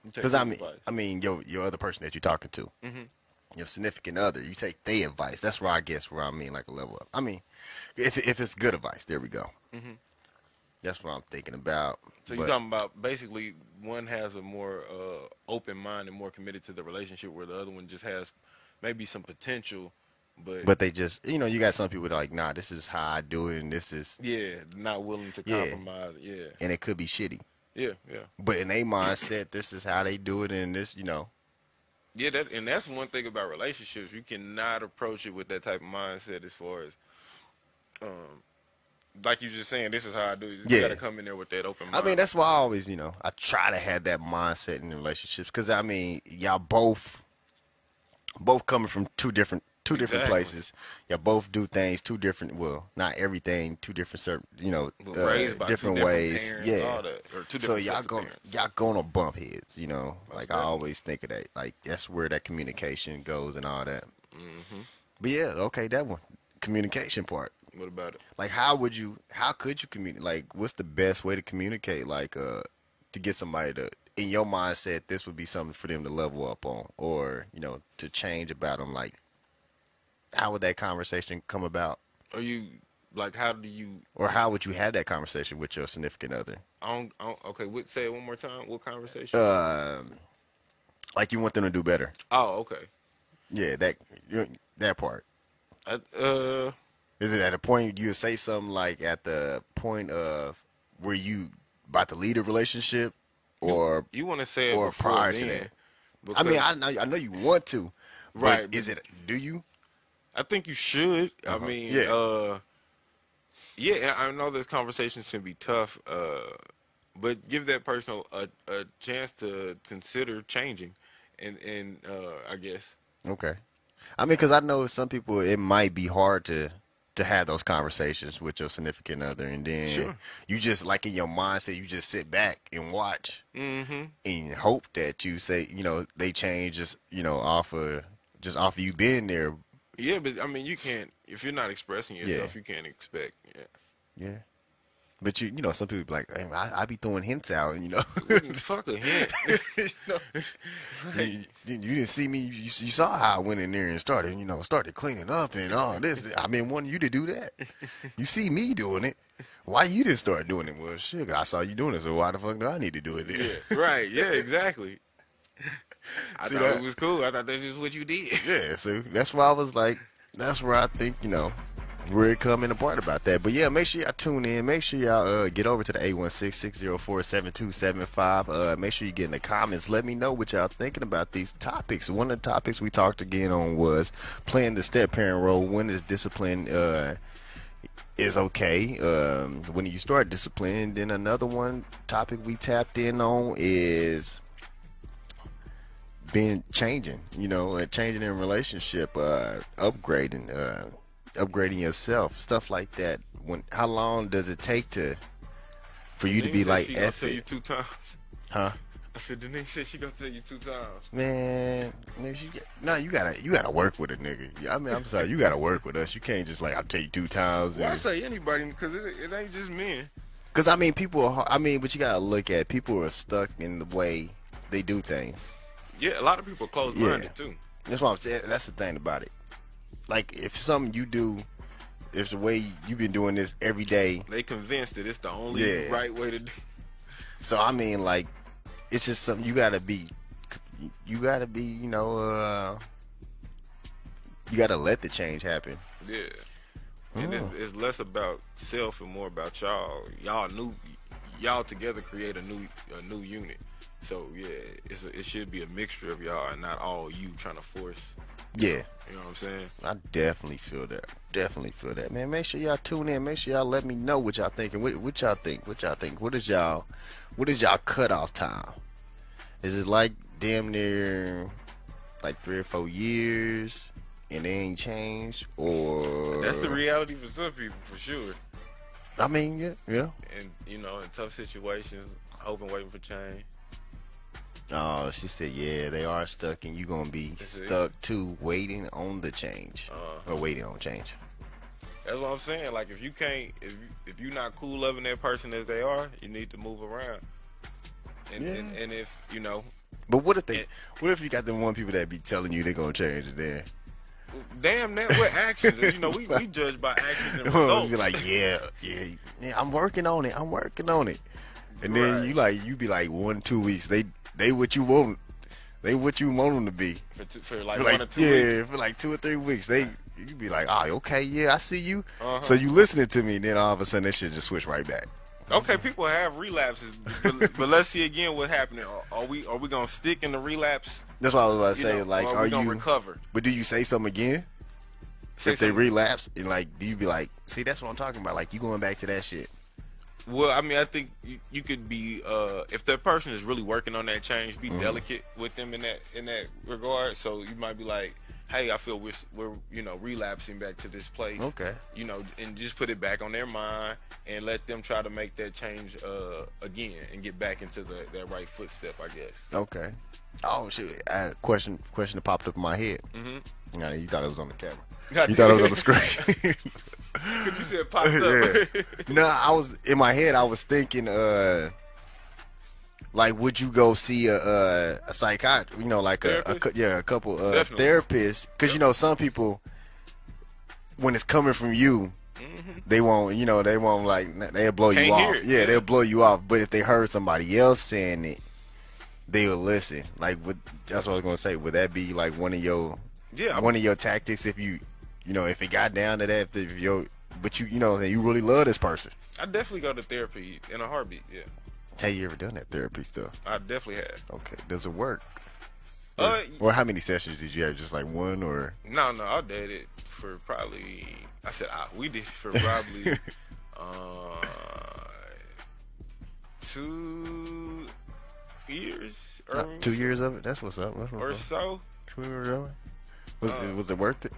Because I mean, your other person that you're talking to, your significant other, you take their advice. That's where I mean like a level up. I mean, if it's good advice, there we go. That's what I'm thinking about. So you're talking about basically one has a more open mind and more committed to the relationship, where the other one just has maybe some potential, but they just, you got some people that are like, nah, this is how I do it, and this is not willing to compromise. Yeah, and it could be shitty. Yeah. But in their mindset, this is how they do it, and this, Yeah, and that's one thing about relationships. You cannot approach it with that type of mindset as far as, like you just saying, this is how I do it. You got to come in there with that open mind. I mean, that's why I always, I try to have that mindset in relationships. Because, I mean, y'all both coming from two different places. Y'all both do things two different, well, not everything, two different, raised by different two ways. Different parents, all that, or two so different y'all gonna bump heads, like I always think of that. Like that's where that communication goes and all that. But yeah, okay, that one, communication part. What about it? Like how could you communicate? Like what's the best way to communicate? Like to get somebody to, in your mindset, this would be something for them to level up on, or to change about them. Like how would that conversation come about? Are you like, how do you, or how would you have that conversation with your significant other? Okay, say it one more time. What conversation? Like you want them to do better. Oh, okay. Yeah, that part. Is it at a point you say something like at the point of where you about to lead a relationship, or you want to say it or before prior then, to that? I mean, I know you want to, right? But do you? I think you should. I mean, yeah, I know this conversation can be tough, but give that person a chance to consider changing, and I guess. Okay. I mean, because I know some people, it might be hard to have those conversations with your significant other, and then you just, like in your mindset, you just sit back and watch and hope that you say, they change just, off of you being there. Yeah, but I mean, you can't, if you're not expressing yourself, you can't expect. Yeah. But some people be like, hey, I be throwing hints out, Fuck a hint. You didn't see me. You saw how I went in there and started cleaning up and all this. I mean, wanting you to do that. You see me doing it. Why you didn't start doing it? Well, shit, I saw you doing it, so why the fuck do I need to do it then? Yeah, right. Yeah, exactly. I thought it was cool. I thought that was what you did. Yeah, so that's why I was like, that's where I think, we're coming apart about that. But yeah, make sure y'all tune in. Make sure y'all get over to the 816-604-7275. Make sure you get in the comments. Let me know what y'all thinking about these topics. One of the topics we talked again on was playing the step parent role. When is discipline is okay? When you start discipline. Then another one topic we tapped in on is changing in relationship, upgrading yourself, stuff like that. How long does it take for you to be like F it? Tell you 2 times. Huh? I said Denise said she gonna tell you 2 times. Man, you gotta work with a nigga. I mean, I'm sorry, you gotta work with us. You can't just like, I'll tell you 2 times. Well, I say anybody, because it ain't just men. Because I mean, but you gotta look at people are stuck in the way they do things. Yeah, a lot of people are closed-minded too. That's what I'm saying. That's the thing about it. Like, if something you do, if the way you've been doing this every day, they convinced that it's the only right way to do. So I mean, like, it's just something you gotta be, you gotta let the change happen. Yeah, and it's less about self and more about y'all. Y'all together create a new unit. So yeah, it should be a mixture of y'all and not all you trying to force. Yeah. You know what I'm saying? I definitely feel that. Man, make sure y'all tune in. Make sure y'all let me know what y'all thinking. What y'all think? What is y'all cutoff time? Is it like damn near like 3 or 4 years and they ain't changed? Or that's the reality for some people, for sure. I mean, yeah. And in tough situations, hoping, waiting for change. Oh, she said, yeah, they are stuck, and you're going to be stuck, too, waiting on the change. Or waiting on change. That's what I'm saying. Like, if you can't, if you're not cool loving that person as they are, you need to move around. And if, But what if you got them one people that be telling you they're going to change it then? Damn that, what actions? We judge by actions and results. Be like, yeah, I'm working on it. And then you be like 1-2 weeks. They what you want. They what you want them to be. For like 1 or 2 weeks. Yeah, for like 2 or 3 weeks. You be like, oh, okay, yeah, I see you. So you listening to me, and then all of a sudden that shit just switch right back. Okay, people have relapses, but let's see again what happened. Are we gonna stick in the relapse? That's what I was about to say. Like, are you gonna recover? But do you say something again? If they relapse, and like, do you be like, see, that's what I'm talking about? Like, you going back to that shit? Well, I mean, I think you could be if that person is really working on that change, be delicate with them in that regard. So you might be like, hey, I feel we're relapsing back to this place. Okay. And just put it back on their mind and let them try to make that change again and get back into that right footstep, I guess. Okay. Oh shit! Question that popped up in my head. Mm-hmm. You thought it was on the camera. You thought it was on the screen. Cause you said popped up. No, I was in my head. I was thinking, like, would you go see a psychiatrist? Like a couple therapists? Because some people, when it's coming from you, they won't. They'll blow you off. Yeah, they'll blow you off. But if they heard somebody else saying it, they'll listen. Like, that's what I was gonna say. Would that be like one of your tactics if if it got down to that, but you really love this person? I definitely go to therapy in a heartbeat. Yeah. Have you ever done that therapy stuff? I definitely have. Okay. Does it work? Or how many sessions did you have? Just like one, or? No, I did it for probably. We did it for probably 2 years. 2 years of it. That's what's up. Or so. Was it worth it?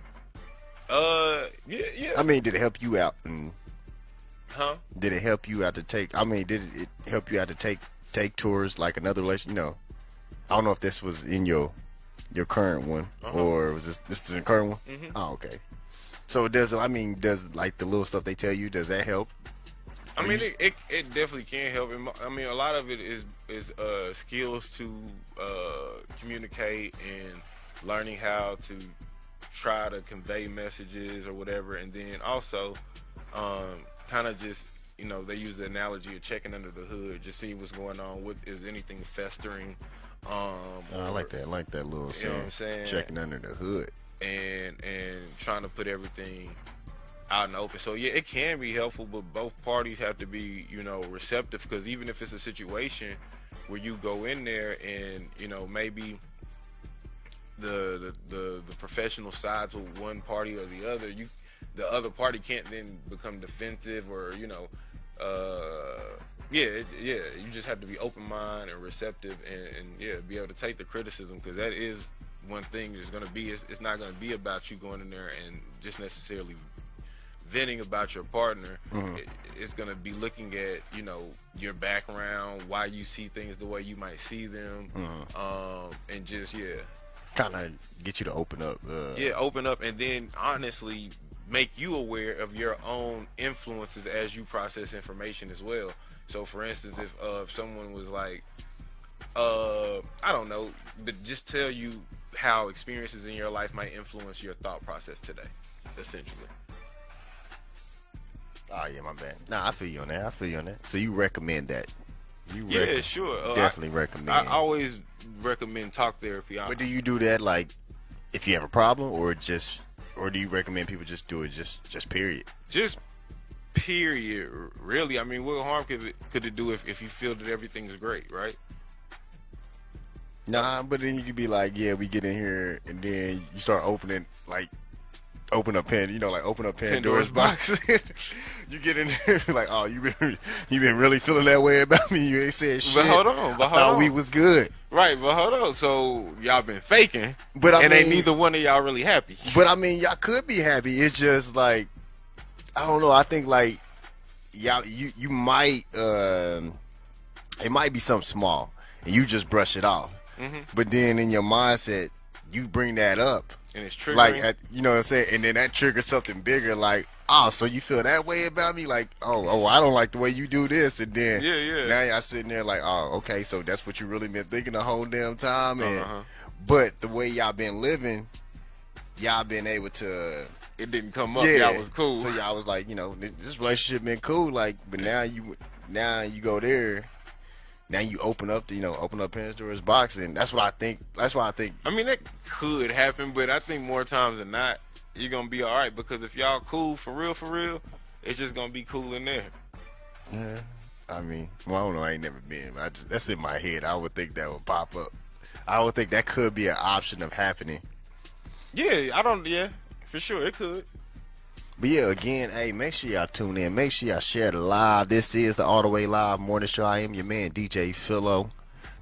Yeah. I mean, did it help you out? Huh? Did it help you out to take? I mean, did it help you out to take tours like another relation? I don't know if this was in your current one or was this is the current one? Mm-hmm. Oh, okay. So does like the little stuff they tell you? Does that help? I mean, it definitely can help. I mean, a lot of it is skills to communicate and learning how to try to convey messages or whatever, and then also kind of just they use the analogy of checking under the hood, just see what's going on. What is anything festering? I like that. I like that little saying. You know what I'm saying? Checking under the hood and trying to put everything out in the open. So yeah, it can be helpful, but both parties have to be receptive, because even if it's a situation where you go in there and maybe the professional sides with one party or the other, the other party can't then become defensive or you just have to be open minded and receptive and be able to take the criticism, because that is one thing that's going to be, it's not going to be about you going in there and just necessarily venting about your partner. It's going to be looking at your background, why you see things the way you might see them, and just kind of get you to open up. Open up, and then honestly make you aware of your own influences as you process information as well. So for instance, if someone was like, I don't know, but just tell you how experiences in your life might influence your thought process today, essentially. Oh yeah, my bad. Nah, I feel you on that. So you recommend that? Sure. Definitely recommend. I always recommend talk therapy. But do you do that like if you have a problem, or do you recommend people just do it just period? Just period, really. I mean, what harm could it do if you feel that everything's great, right? Nah, but then you could be like, yeah, we get in here, and then you start open up Pandora's box. You get in there like, oh, you been really feeling that way about me. You ain't said shit. But hold on. I thought we was good. Right, but hold on. So y'all been faking, but ain't neither one of y'all really happy. But I mean, y'all could be happy. It's just like, I don't know. I think like y'all, you might, it might be something small, and you just brush it off. But then in your mindset, you bring that up, And it's triggering. like, you know what I'm saying, and then that triggers something bigger, like, oh, so you feel that way about me, like, oh, I don't like the way you do this, and then now y'all sitting there like, oh, okay, so that's what you really been thinking the whole damn time, and but the way y'all been living, y'all been able to. It didn't come up. Y'all was cool. So y'all was like, you know, this relationship been cool, like, but now you go there. Now you open up Pandora's box, and that's what I think. That's why I think. I mean, that could happen, but I think more times than not, you're gonna be all right, because if y'all cool for real, it's just gonna be cool in there. Yeah. I mean, well, I don't know. I ain't never been. That's in my head. I would think that would pop up. I would think that could be an option of happening. Yeah, for sure it could. But yeah, again, hey, make sure y'all tune in. Make sure y'all share the live. This is the All the Way Live Morning Show. I am your man, DJ Philo,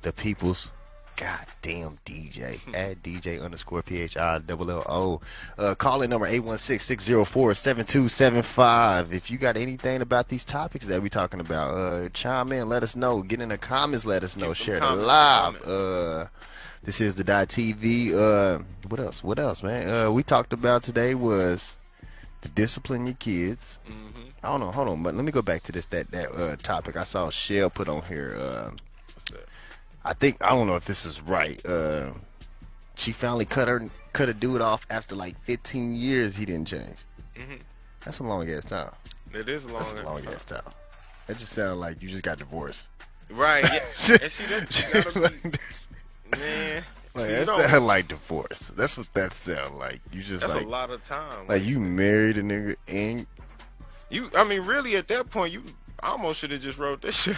the people's goddamn DJ, at DJ_PHILLO. Call in number 816-604-7275. If you got anything about these topics that we talking about, chime in, let us know. Get in the comments, let us know. Share the live. This is the .TV. What else, man? We talked about today was to discipline your kids. I don't know. Hold on, but let me go back to that topic I saw Shell put on here. What's that? I don't know if this is right. She finally cut a dude off after like 15 years. He didn't change. That's a long ass time. It is a long ass time. That just sounds like you just got divorced. Right. Yeah. And see, that gotta be, man. Like, see, that sound like divorce. That's what that sound like. You just that's like a lot of time. Like you married a nigga and I mean, really at that point, you almost should have just wrote this shit.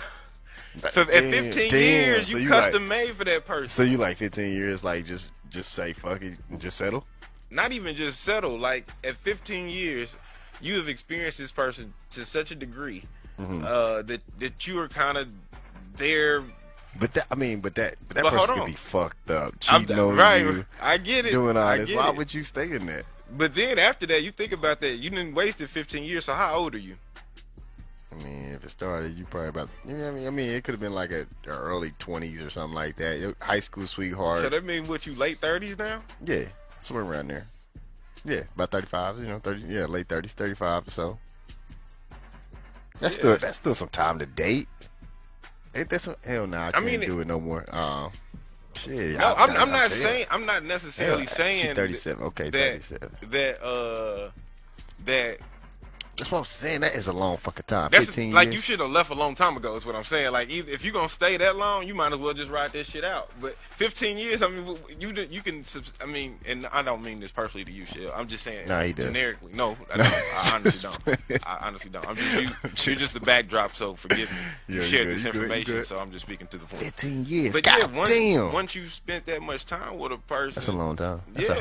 So at 15 years, you custom made for that person. So you like 15 years, like just say fuck it and just settle? Not even just settle. Like at 15 years, you have experienced this person to such a degree that you are kind of there. But that person could be fucked up, cheating on you. I get it. Doing all this. Why would you stay in that? But then after that, you think about that. You didn't wasted 15 years. So how old are you? I mean, if it started, you probably about. You know what I mean? I mean, it could have been like a early 20s or something like that. Your high school sweetheart. So that means what, you late 30s now? Yeah, somewhere around there. Yeah, about 35. You know, 30. Yeah, late 30s, 35 or so. That's still some time to date. Ain't that some? Hell no, I can't do it no more. Shit. No, I'm not saying. I'm not necessarily saying. She's 37. Okay, 37. That. That's what I'm saying. That is a long fucking time. That's 15 years. Like, you should have left a long time ago. Is what I'm saying. Like, if you're gonna stay that long, you might as well just ride that shit out. But 15 years, I mean, you can. I mean, and I don't mean this personally to you, Shell. I'm just saying. Nah, he does. Generically, no, I don't. I honestly don't. I honestly don't. You're just the backdrop. So forgive me. You shared this information, so I'm just speaking to the point. 15 years. But God damn. Once you've spent that much time with a person, that's a long time. That's a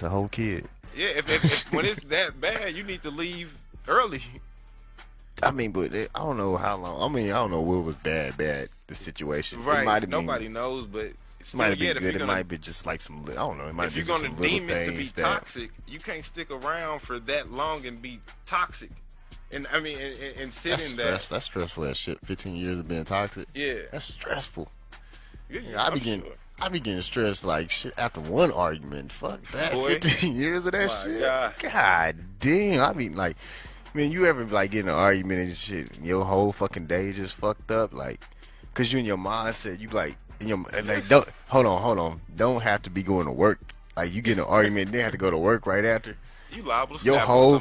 whole kid. Yeah. If when it's that bad, you need to leave early. I mean, but I don't know how long. I mean, I don't know what was bad. The situation. Right. Nobody knows, but it might have been good. It might be just like some. I don't know. It might if you're gonna deem it to be toxic, you can't stick around for that long and be toxic. And I mean, and sit in that. That's stressful as shit. 15 years of being toxic. Yeah. That's stressful. Yeah, I be getting stressed like shit after one argument. Fuck that. Boy. 15 years of that shit. God damn. I mean, like. Man, you ever like get in an argument and shit, and your whole fucking day just fucked up, like, cause you in your mindset, you like, don't hold on, don't have to be going to work. Like, you get in an argument, and then have to go to work right after. You liable to your whole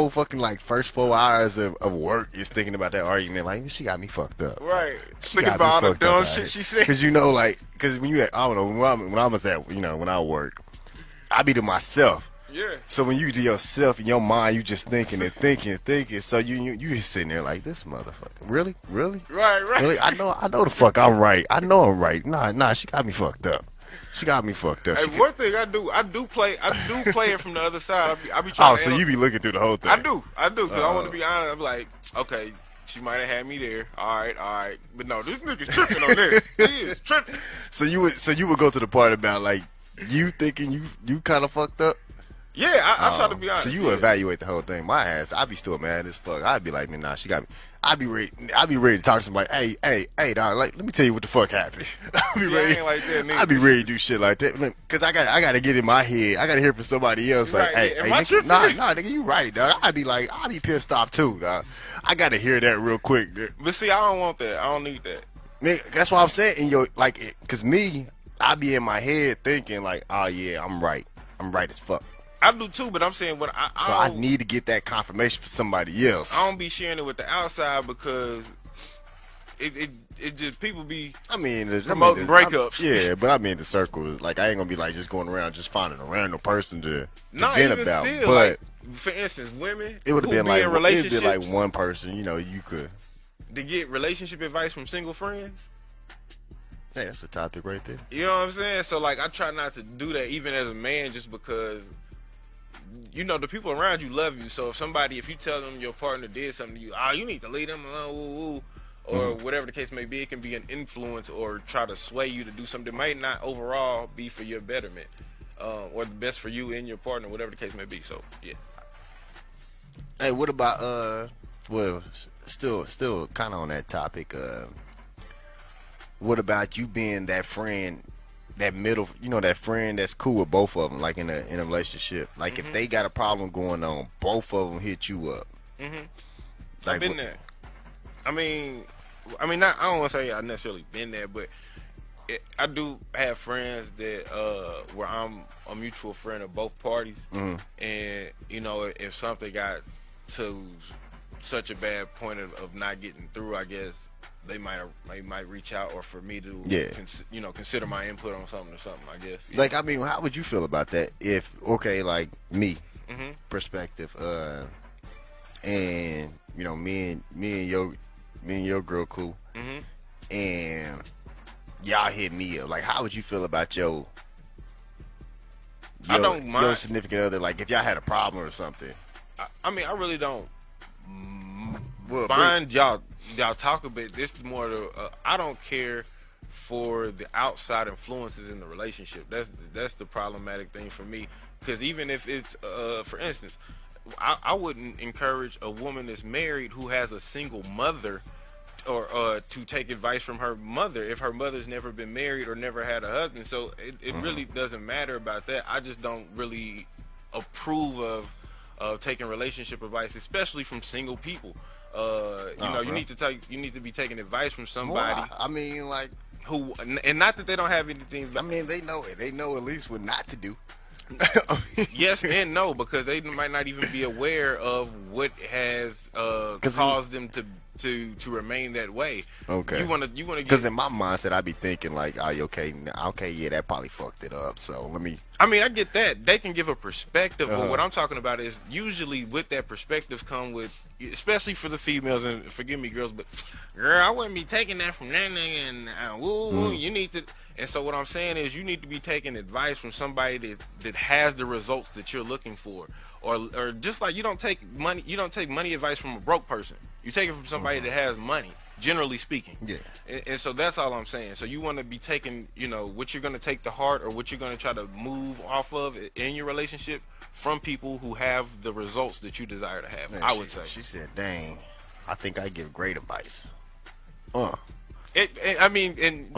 fucking like first 4 hours of work is thinking about that argument. Like, she got me fucked up. Right. Thinking about all the dumb shit she said. Cause you know, like, cause when I don't know, when I was at, when I work, I be to myself. Yeah. So when you to yourself in your mind, you just thinking. So you sitting there like, this motherfucker, really? Right. Really? I know the fuck I'm right. I know I'm right. Nah, she got me fucked up. Hey, one thing I do play it from the other side. I be trying. Oh, so you be looking through the whole thing? I do. Cause I want to be honest. I'm like, okay, she might have had me there. All right. But no, this nigga's tripping on this. He is tripping. So you would go to the part about like you thinking you kind of fucked up. Yeah, I try to be honest. So you evaluate the whole thing. My ass, I'd be still mad as fuck. I'd be like, man, nah, she got me. I'd be ready to talk to somebody. Hey, dog, like, let me tell you what the fuck happened. I'd be ready. I ain't like that, nigga. I'd be ready to do shit like that, because I gotta get in my head. I gotta hear from somebody else. You Like, right, hey, am I nigga, tripping? nah, nigga, you right, dog. I'd be pissed off too, dog. I gotta hear that real quick, dude. But see, I don't want that. I don't need that. Man, that's why I'm saying, because me, I be in my head thinking like, oh yeah, I'm right as fuck. I do too, but I'm saying what I need to get that confirmation for somebody else. I don't be sharing it with the outside because it just people be promoting breakups. Yeah, but I mean the circle is like I ain't gonna be like just going around just finding a random person to Not vent even about. still, But like, for instance, women it would have who been be like in it'd been relationships like one person, you could. to get relationship advice from single friends. Hey, that's a topic right there. You know what I'm saying? So like I try not to do that even as a man, just because the people around you love you. So if you tell them your partner did something to you, you need to leave them alone, or whatever the case may be, it can be an influence or try to sway you to do something that might not overall be for your betterment, or the best for you and your partner, whatever the case may be. So yeah. Hey, what about well, still kind of on that topic. What about you being that friend? That middle, that friend that's cool with both of them, like in a relationship. Like if they got a problem going on, both of them hit you up. Like, I've been there. I mean, not. I don't want to say I necessarily been there, but I do have friends that where I'm a mutual friend of both parties, and if something got to such a bad point of not getting through, I guess they might reach out, or for me to consider my input on something or something, I guess. Like, I mean, how would you feel about that if, okay, like me, perspective, and me and your girl cool, and y'all hit me up, like, how would you feel about your I don't mind. Your significant other, like if y'all had a problem or something? I mean, I really don't mind y'all talk a bit. This is more I don't care for the outside influences in the relationship. That's the problematic thing for me, because even if it's for instance, I wouldn't encourage a woman that's married who has a single mother or to take advice from her mother if her mother's never been married or never had a husband. So it really doesn't matter about that. I just don't really approve of taking relationship advice, especially from single people. You need to be taking advice from somebody. Well, I mean, like, who, and not that they don't have anything. I mean, they know it. They know at least what not to do. Yes and no, because they might not even be aware of what has caused them to remain that way. Okay. You want to because in my mindset, I'd be thinking like, "Oh, okay, yeah, that probably fucked it up." So let me. I mean, I get that they can give a perspective, but what I'm talking about is usually with that perspective come with, especially for the females, and forgive me, girls, but girl, I wouldn't be taking that from that nigga, and you need to. And so what I'm saying is you need to be taking advice from somebody that has the results that you're looking for. Or just like you don't take money advice from a broke person. You take it from somebody that has money, generally speaking. Yeah. And so that's all I'm saying. So you want to be taking, what you're going to take to heart or what you're going to try to move off of in your relationship from people who have the results that you desire to have. Man, I would say. She said, "Dang, I think I give great advice."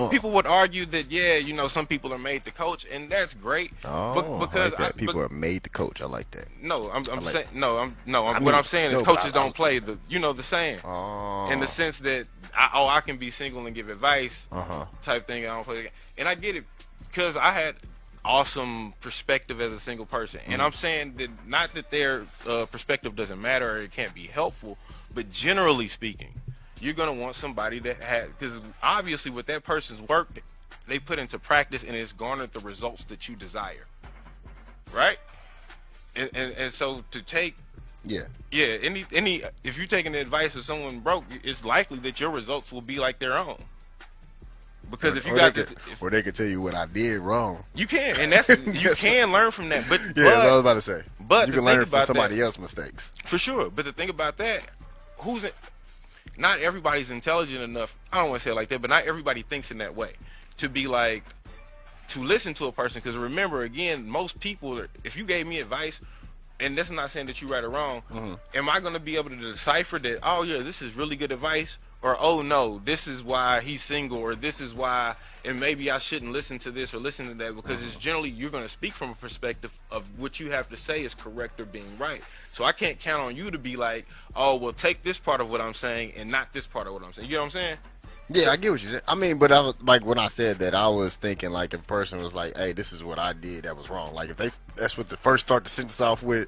People would argue that some people are made to coach, and that's great. Because people are made to coach. I like that. No, I'm saying what I'm saying is coaches don't play the saying. In the sense that I can be single and give advice type thing. I don't play the game, and I get it because I had awesome perspective as a single person, and I'm saying that not that their perspective doesn't matter or it can't be helpful, but generally speaking, you're going to want somebody that has, because obviously with that person's work, they put into practice and it's garnered the results that you desire. Right? And so to take, any if you're taking the advice of someone broke, it's likely that your results will be like their own. Because if you or they could tell you what I did wrong. You can, and that's you can learn from that. But that's what I was about to say. But you can learn from somebody else's mistakes. For sure. But the thing about that, not everybody's intelligent enough. I don't want to say it like that, but not everybody thinks in that way to be like, to listen to a person. Because remember, again, most people, if you gave me advice, and that's not saying that you're right or wrong, am I going to be able to decipher that, oh, yeah, this is really good advice, or, oh, no, this is why he's single, or this is why, and maybe I shouldn't listen to this or listen to that, because it's generally you're going to speak from a perspective of what you have to say is correct or being right. So I can't count on you to be like, oh, well, take this part of what I'm saying and not this part of what I'm saying. You know what I'm saying? Yeah, I get what you said. I mean, but I was, like, when I said that, I was thinking, like, if a person was like, hey, this is what I did that was wrong. Like, if that's what the first start the sentence off with.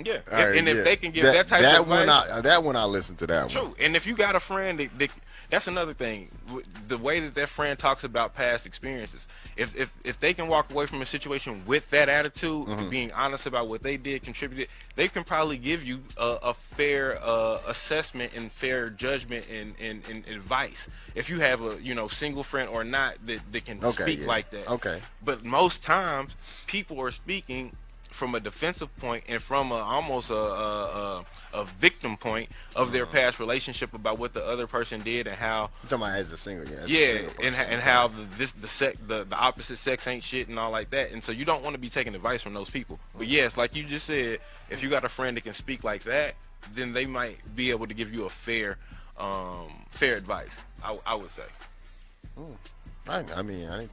Yeah, right, and if yeah. they can give that type of advice. That one I listen to that True. one. And if you got a friend, that's another thing. The way that friend talks about past experiences. If they can walk away from a situation with that attitude, being honest about what they did, contributed, they can probably give you a fair assessment and fair judgment and advice. If you have a single friend or not that can speak like that. Okay. But most times people are speaking from a defensive point and from almost a victim point of their past relationship about what the other person did and how. You're talking about as a single, and how the opposite sex ain't shit and all like that. And so you don't want to be taking advice from those people. But yes, like you just said, if you got a friend that can speak like that, then they might be able to give you a fair advice. I would say. I didn't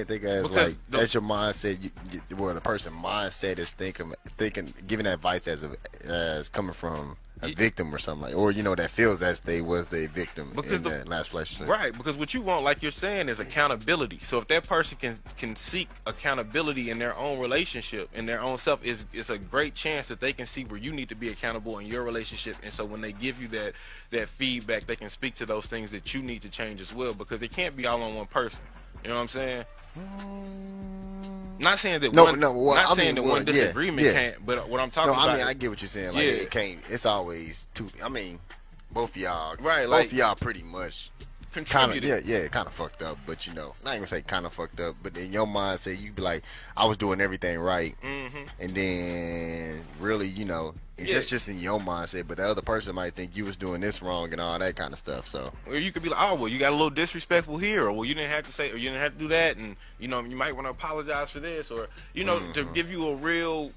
think as because like that's your mindset. The person mindset is thinking, giving advice as coming from a victim or something like, or that feels as they was the victim in that last relationship. Right, because what you want, like you're saying, is accountability. So if that person can seek accountability in their own relationship, in their own self, it's a great chance that they can see where you need to be accountable in your relationship. And so when they give you that feedback, they can speak to those things that you need to change as well, because it can't be all on one person. You know what I'm saying? Not saying that one disagreement can't, but what I'm talking about. I get what you're saying. Like it can't. It's always two. I mean, both of y'all, right? Both of y'all pretty much contributed. Kind of fucked up. But not even gonna say kind of fucked up. But in your mindset, you be like, I was doing everything right, and then really, it's just in your mindset. But the other person might think you was doing this wrong and all that kind of stuff. So, or you could be like, oh, well, you got a little disrespectful here, or well, you didn't have to say, or you didn't have to do that, and you might want to apologize for this, or to give you a real,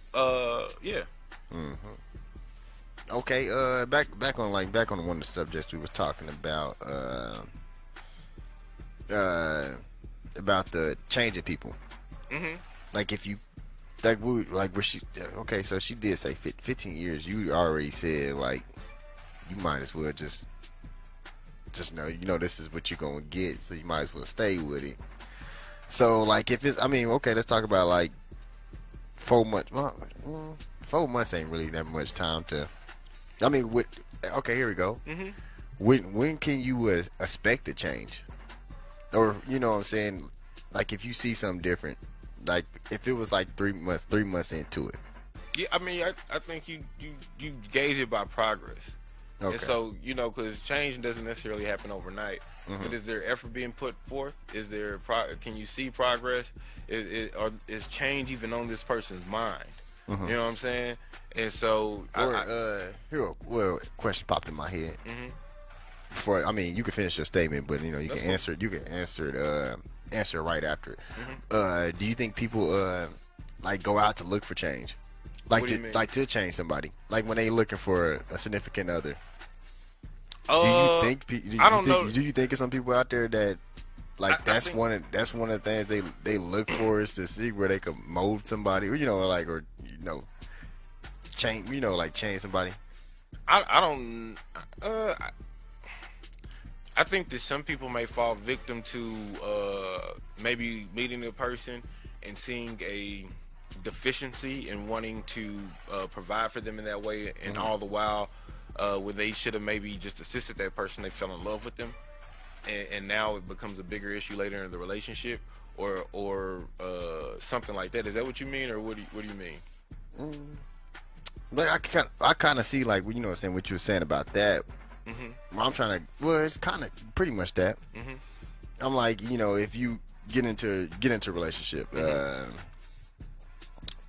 Okay, back on one of the subjects we was talking about the changing people. Like if you so she did say 15 years. You already said like you might as well just know this is what you're gonna get, so you might as well stay with it. So like if it's let's talk about like 4 months. Well, 4 months ain't really that much time to. Here we go. When can you expect a change? Or you know what I'm saying? Like if you see something different, like if it was like 3 months into it. Yeah, I think you gauge it by progress. Okay. And so because change doesn't necessarily happen overnight. But is there effort being put forth? Is there can you see progress? Is change even on this person's mind? You know what I'm saying? And so, here a question popped in my head. Before, you can finish your statement, but you can answer it. You can answer it right after it. Do you think people like go out to look for change, to change somebody, like when they looking for a significant other? Do you think there's some people out there that like that's one of the things they look for is to see where they could mold somebody, or change somebody? I think that some people may fall victim to maybe meeting a person and seeing a deficiency and wanting to provide for them in that way, and all the while when they should have maybe just assisted that person, they fell in love with them, and now it becomes a bigger issue later in the relationship, or something like that. Is that what you mean, or what do you mean? Like I kind of see like what you were saying about that. I'm trying to. Well, it's kind of pretty much that. I'm like, if you get into a relationship,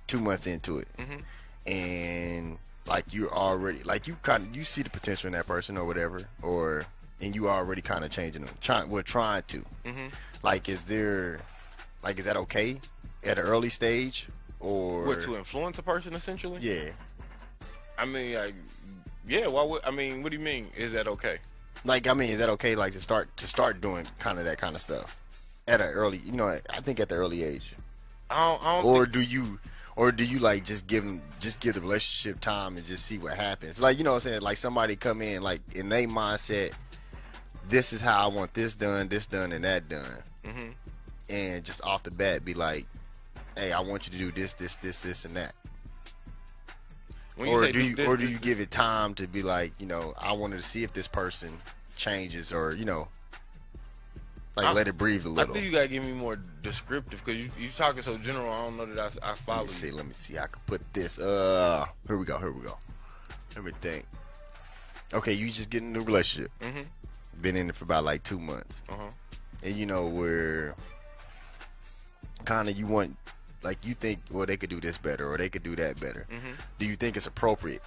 2 months into it, and like you're already like you see the potential in that person or whatever, and you already kind of changing them, trying to. Like, is there Like, is that okay at an early stage, or What, to influence a person essentially? yeah? I mean, like, yeah. Why would? I mean, what do you mean? Is that okay? Like, I mean, is that okay? Like, to start doing kind of that kind of stuff at an early, you know, I think at the early age, I don't or think, do you like just give the relationship time and just see what happens? Like, you know what I'm saying? Like, somebody come in like in their mindset, this is how I want this done, and that done, and just off the bat be like, hey, I want you to do this, and that. when you Or say do you this, or do this, you give it time to be like, you know, I wanted to see if this person changes, or, you know, like, let it breathe a I little. think you gotta give me more descriptive because you talking so general. I don't know that I follow you. Let me see. I could put this. Here we go. Let me think. Okay, you just get in a relationship. Been in it for about like 2 months, and you know where kind of you want, like, you think, well, they could do this better or they could do that better. Do you think it's appropriate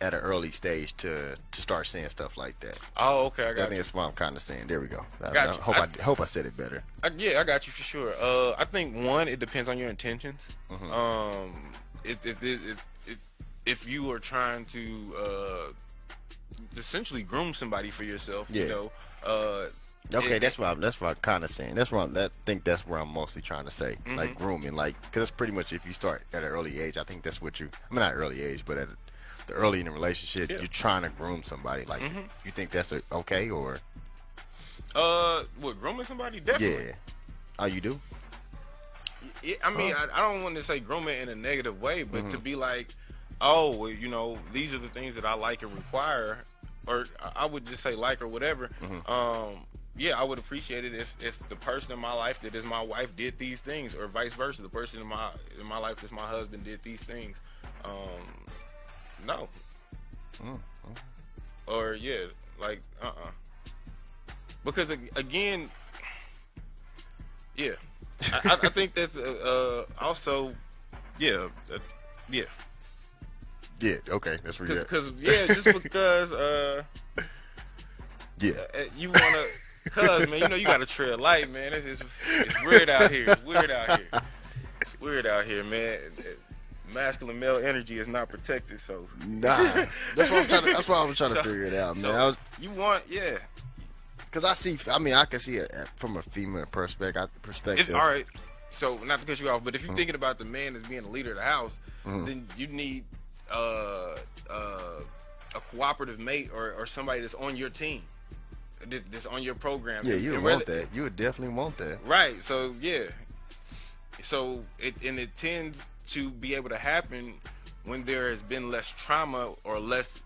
at an early stage to start saying stuff like that? Oh, okay, I I got think you. that's what I'm kind of saying. There we go. I Got you. hope I said it better. Yeah, I got you for sure. I think one, it depends on your intentions. If you are trying to essentially groom somebody for yourself, Yeah. you know. Okay, that's what I'm kind of saying. I think that's where I'm mostly trying to say, like grooming, like, because that's pretty much if you start at an early age. I think that's what you. I mean, not early age, but at the early in the relationship, you're trying to groom somebody. Like, you think that's okay, or What, grooming somebody? Definitely. yeah? Oh, you do? Yeah, I mean, I don't want to say grooming in a negative way, but to be like, oh, well, you know, these are the things that I like and require, or I would just say like or whatever. Yeah, I would appreciate it if the person in my life that is my wife did these things, or vice versa, the person in my life that's my husband did these things. No. Or yeah, like because again, yeah, I think that's also yeah. Yeah. Okay, that's where you're at. Because just because Yeah. you wanna, cause man, you know you gotta tread light, man. It's weird out here. It's weird out here, man. Masculine male energy is not protected, so Nah, that's what I'm trying to figure it out, man. You want, yeah. Because I can see it from a female perspective. All right. So not to cut you off, but if you're thinking about the man as being the leader of the house, then you need a cooperative mate or somebody that's on your team, that's on your program. Yeah, you would want that. You would definitely want that. Right. So yeah. So it tends to be able to happen when there has been less trauma or less.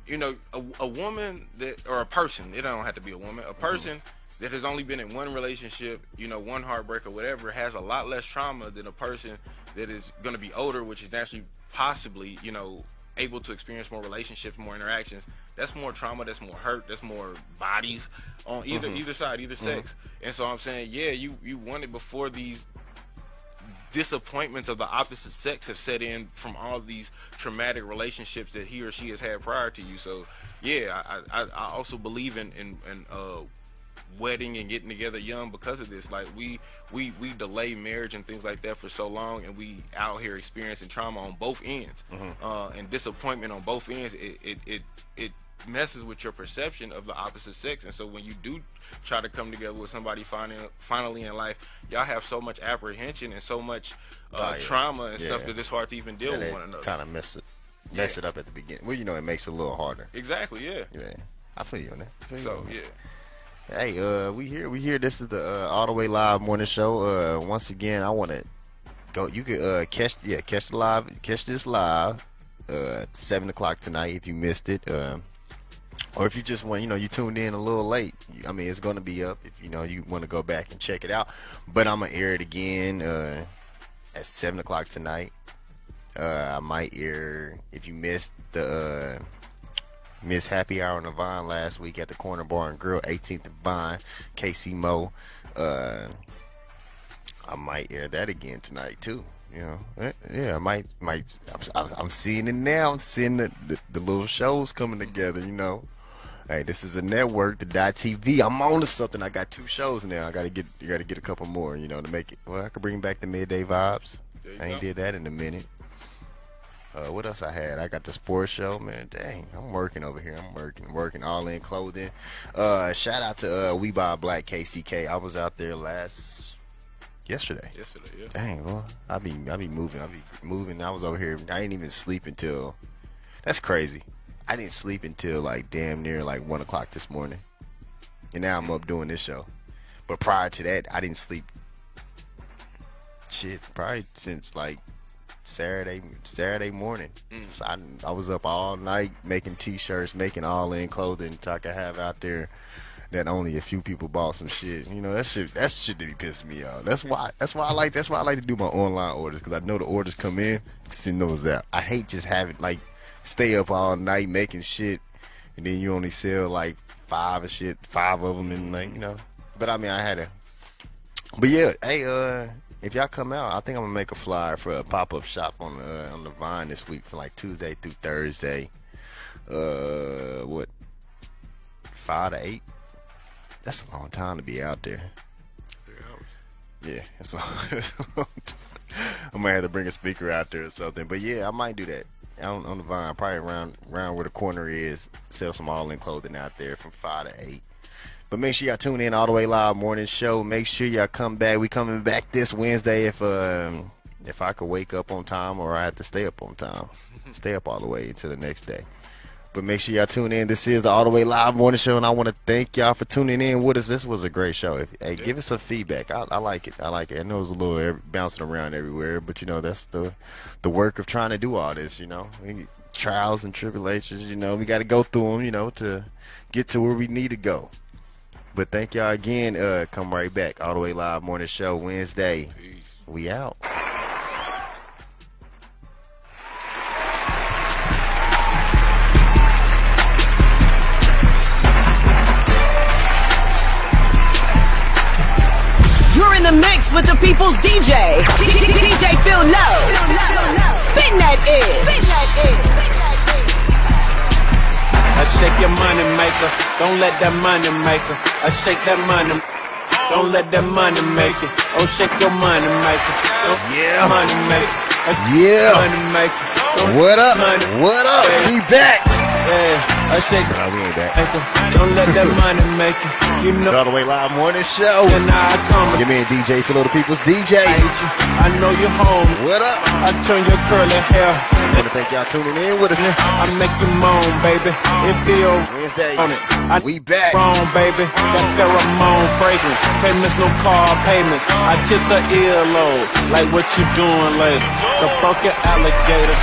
You know, a woman that, or a person, it don't have to be a woman, a person that has only been in one relationship, you know, one heartbreak or whatever, has a lot less trauma than a person that is going to be older, which is naturally possibly, you know, able to experience more relationships, more interactions. That's more trauma, that's more hurt, that's more bodies on either side, either sex. And so I'm saying, yeah, you want it before these disappointments of the opposite sex have set in from all these traumatic relationships that he or she has had prior to you. So yeah, I also believe in wedding and getting together young because of this. Like we delay marriage and things like that for so long, and we out here experiencing trauma on both ends, and disappointment on both ends. It messes with your perception of the opposite sex. And so when you do try to come together with somebody finally in life, y'all have so much apprehension and so much trauma and stuff that it's hard to even deal with one another. Kind of mess it up at the beginning. Well, you know, it makes it a little harder. Exactly. Yeah. I feel you on that. So yeah. Hey, we here. This is the All the Way Live morning show. Once again, I want to go. You could catch this live at 7:00 tonight if you missed it. Or if you just want, you tuned in a little late. I mean, it's going to be up if, you want to go back and check it out. But I'm going to air it again at 7:00 tonight. I might air, if you missed the Miss Happy Hour on the Vine last week at the Corner Bar and Grill, 18th and Vine, KC Mo. I might air that again tonight, too. Yeah, I might. I'm seeing it now. I'm seeing the little shows coming together, Hey, this is a network, the .TV. I'm on to something. I got 2 shows now. You gotta get a couple more, you know, to make it. Well, I could bring back the midday vibes. I ain't did that in a minute. What else I had? I got the sports show, man. Dang, I'm working over here. I'm working all in clothing. Shout out to We Buy Black KCK. I was out there yesterday. Yeah. Dang, boy. I be moving. I was over here. I didn't even sleep until. That's crazy. I didn't sleep until like damn near like 1 o'clock this morning, and now I'm up doing this show. But prior to that, I didn't sleep. Shit, probably since like Saturday morning. So I was up all night making T-shirts, making all in clothing so I could have out there that only a few people bought some shit. You know, that shit that be pissing me off. That's why I like to do my online orders, because I know the orders come in, send those out. I hate just having like stay up all night making shit and then you only sell like 5 of them, and like, you know. But I mean, I had to. But yeah, hey, if y'all come out, I think I'm gonna make a flyer for a pop-up shop on the Vine this week for like Tuesday through Thursday. 5 to 8. That's a long time to be out there. 3 hours. Yeah, that's a long time. I might have to bring a speaker out there or something. But yeah, I might do that on the Vine, probably around where the corner is. Sell some all-in clothing out there from 5 to 8. But make sure y'all tune in, All the Way Live Morning Show. Make sure y'all come back. We coming back this Wednesday if I could wake up on time, or I have to stay up on time. Stay up all the way until the next day. But make sure y'all tune in. This is the All the Way Live Morning Show, and I want to thank y'all for tuning in with us. This was a great show. Give us some feedback. I like it. I know it was a little bouncing around everywhere, but you know, that's the work of trying to do all this. You know, trials and tribulations. You know, we got to go through them. You know, to get to where we need to go. But thank y'all again. Come right back. All the Way Live Morning Show Wednesday. Peace. We out. You're in the mix with the people's DJ. DJ Phil Low. Spin that is. I shake your money maker, don't let that money maker. I shake that money, don't let that money make it. Oh, shake your money maker, Yeah. money maker. Yeah. Money maker. What up? What up? We back. Yeah, I shake Nah, we ain't back. maker, don't let that money make it. You know, All the Way Live Morning Show. and I come. Give me a DJ Philo, the people's DJ. I hate you. I know you're home. What up? I turn your curly hair. I want to thank y'all tuning in with us. I make you moan, baby. It feels Wednesday. on it. I We back. wrong, baby. That pheromone fragrance. Payments, no car payments. I kiss her earlobe. Like what you doing later. The funky alligator.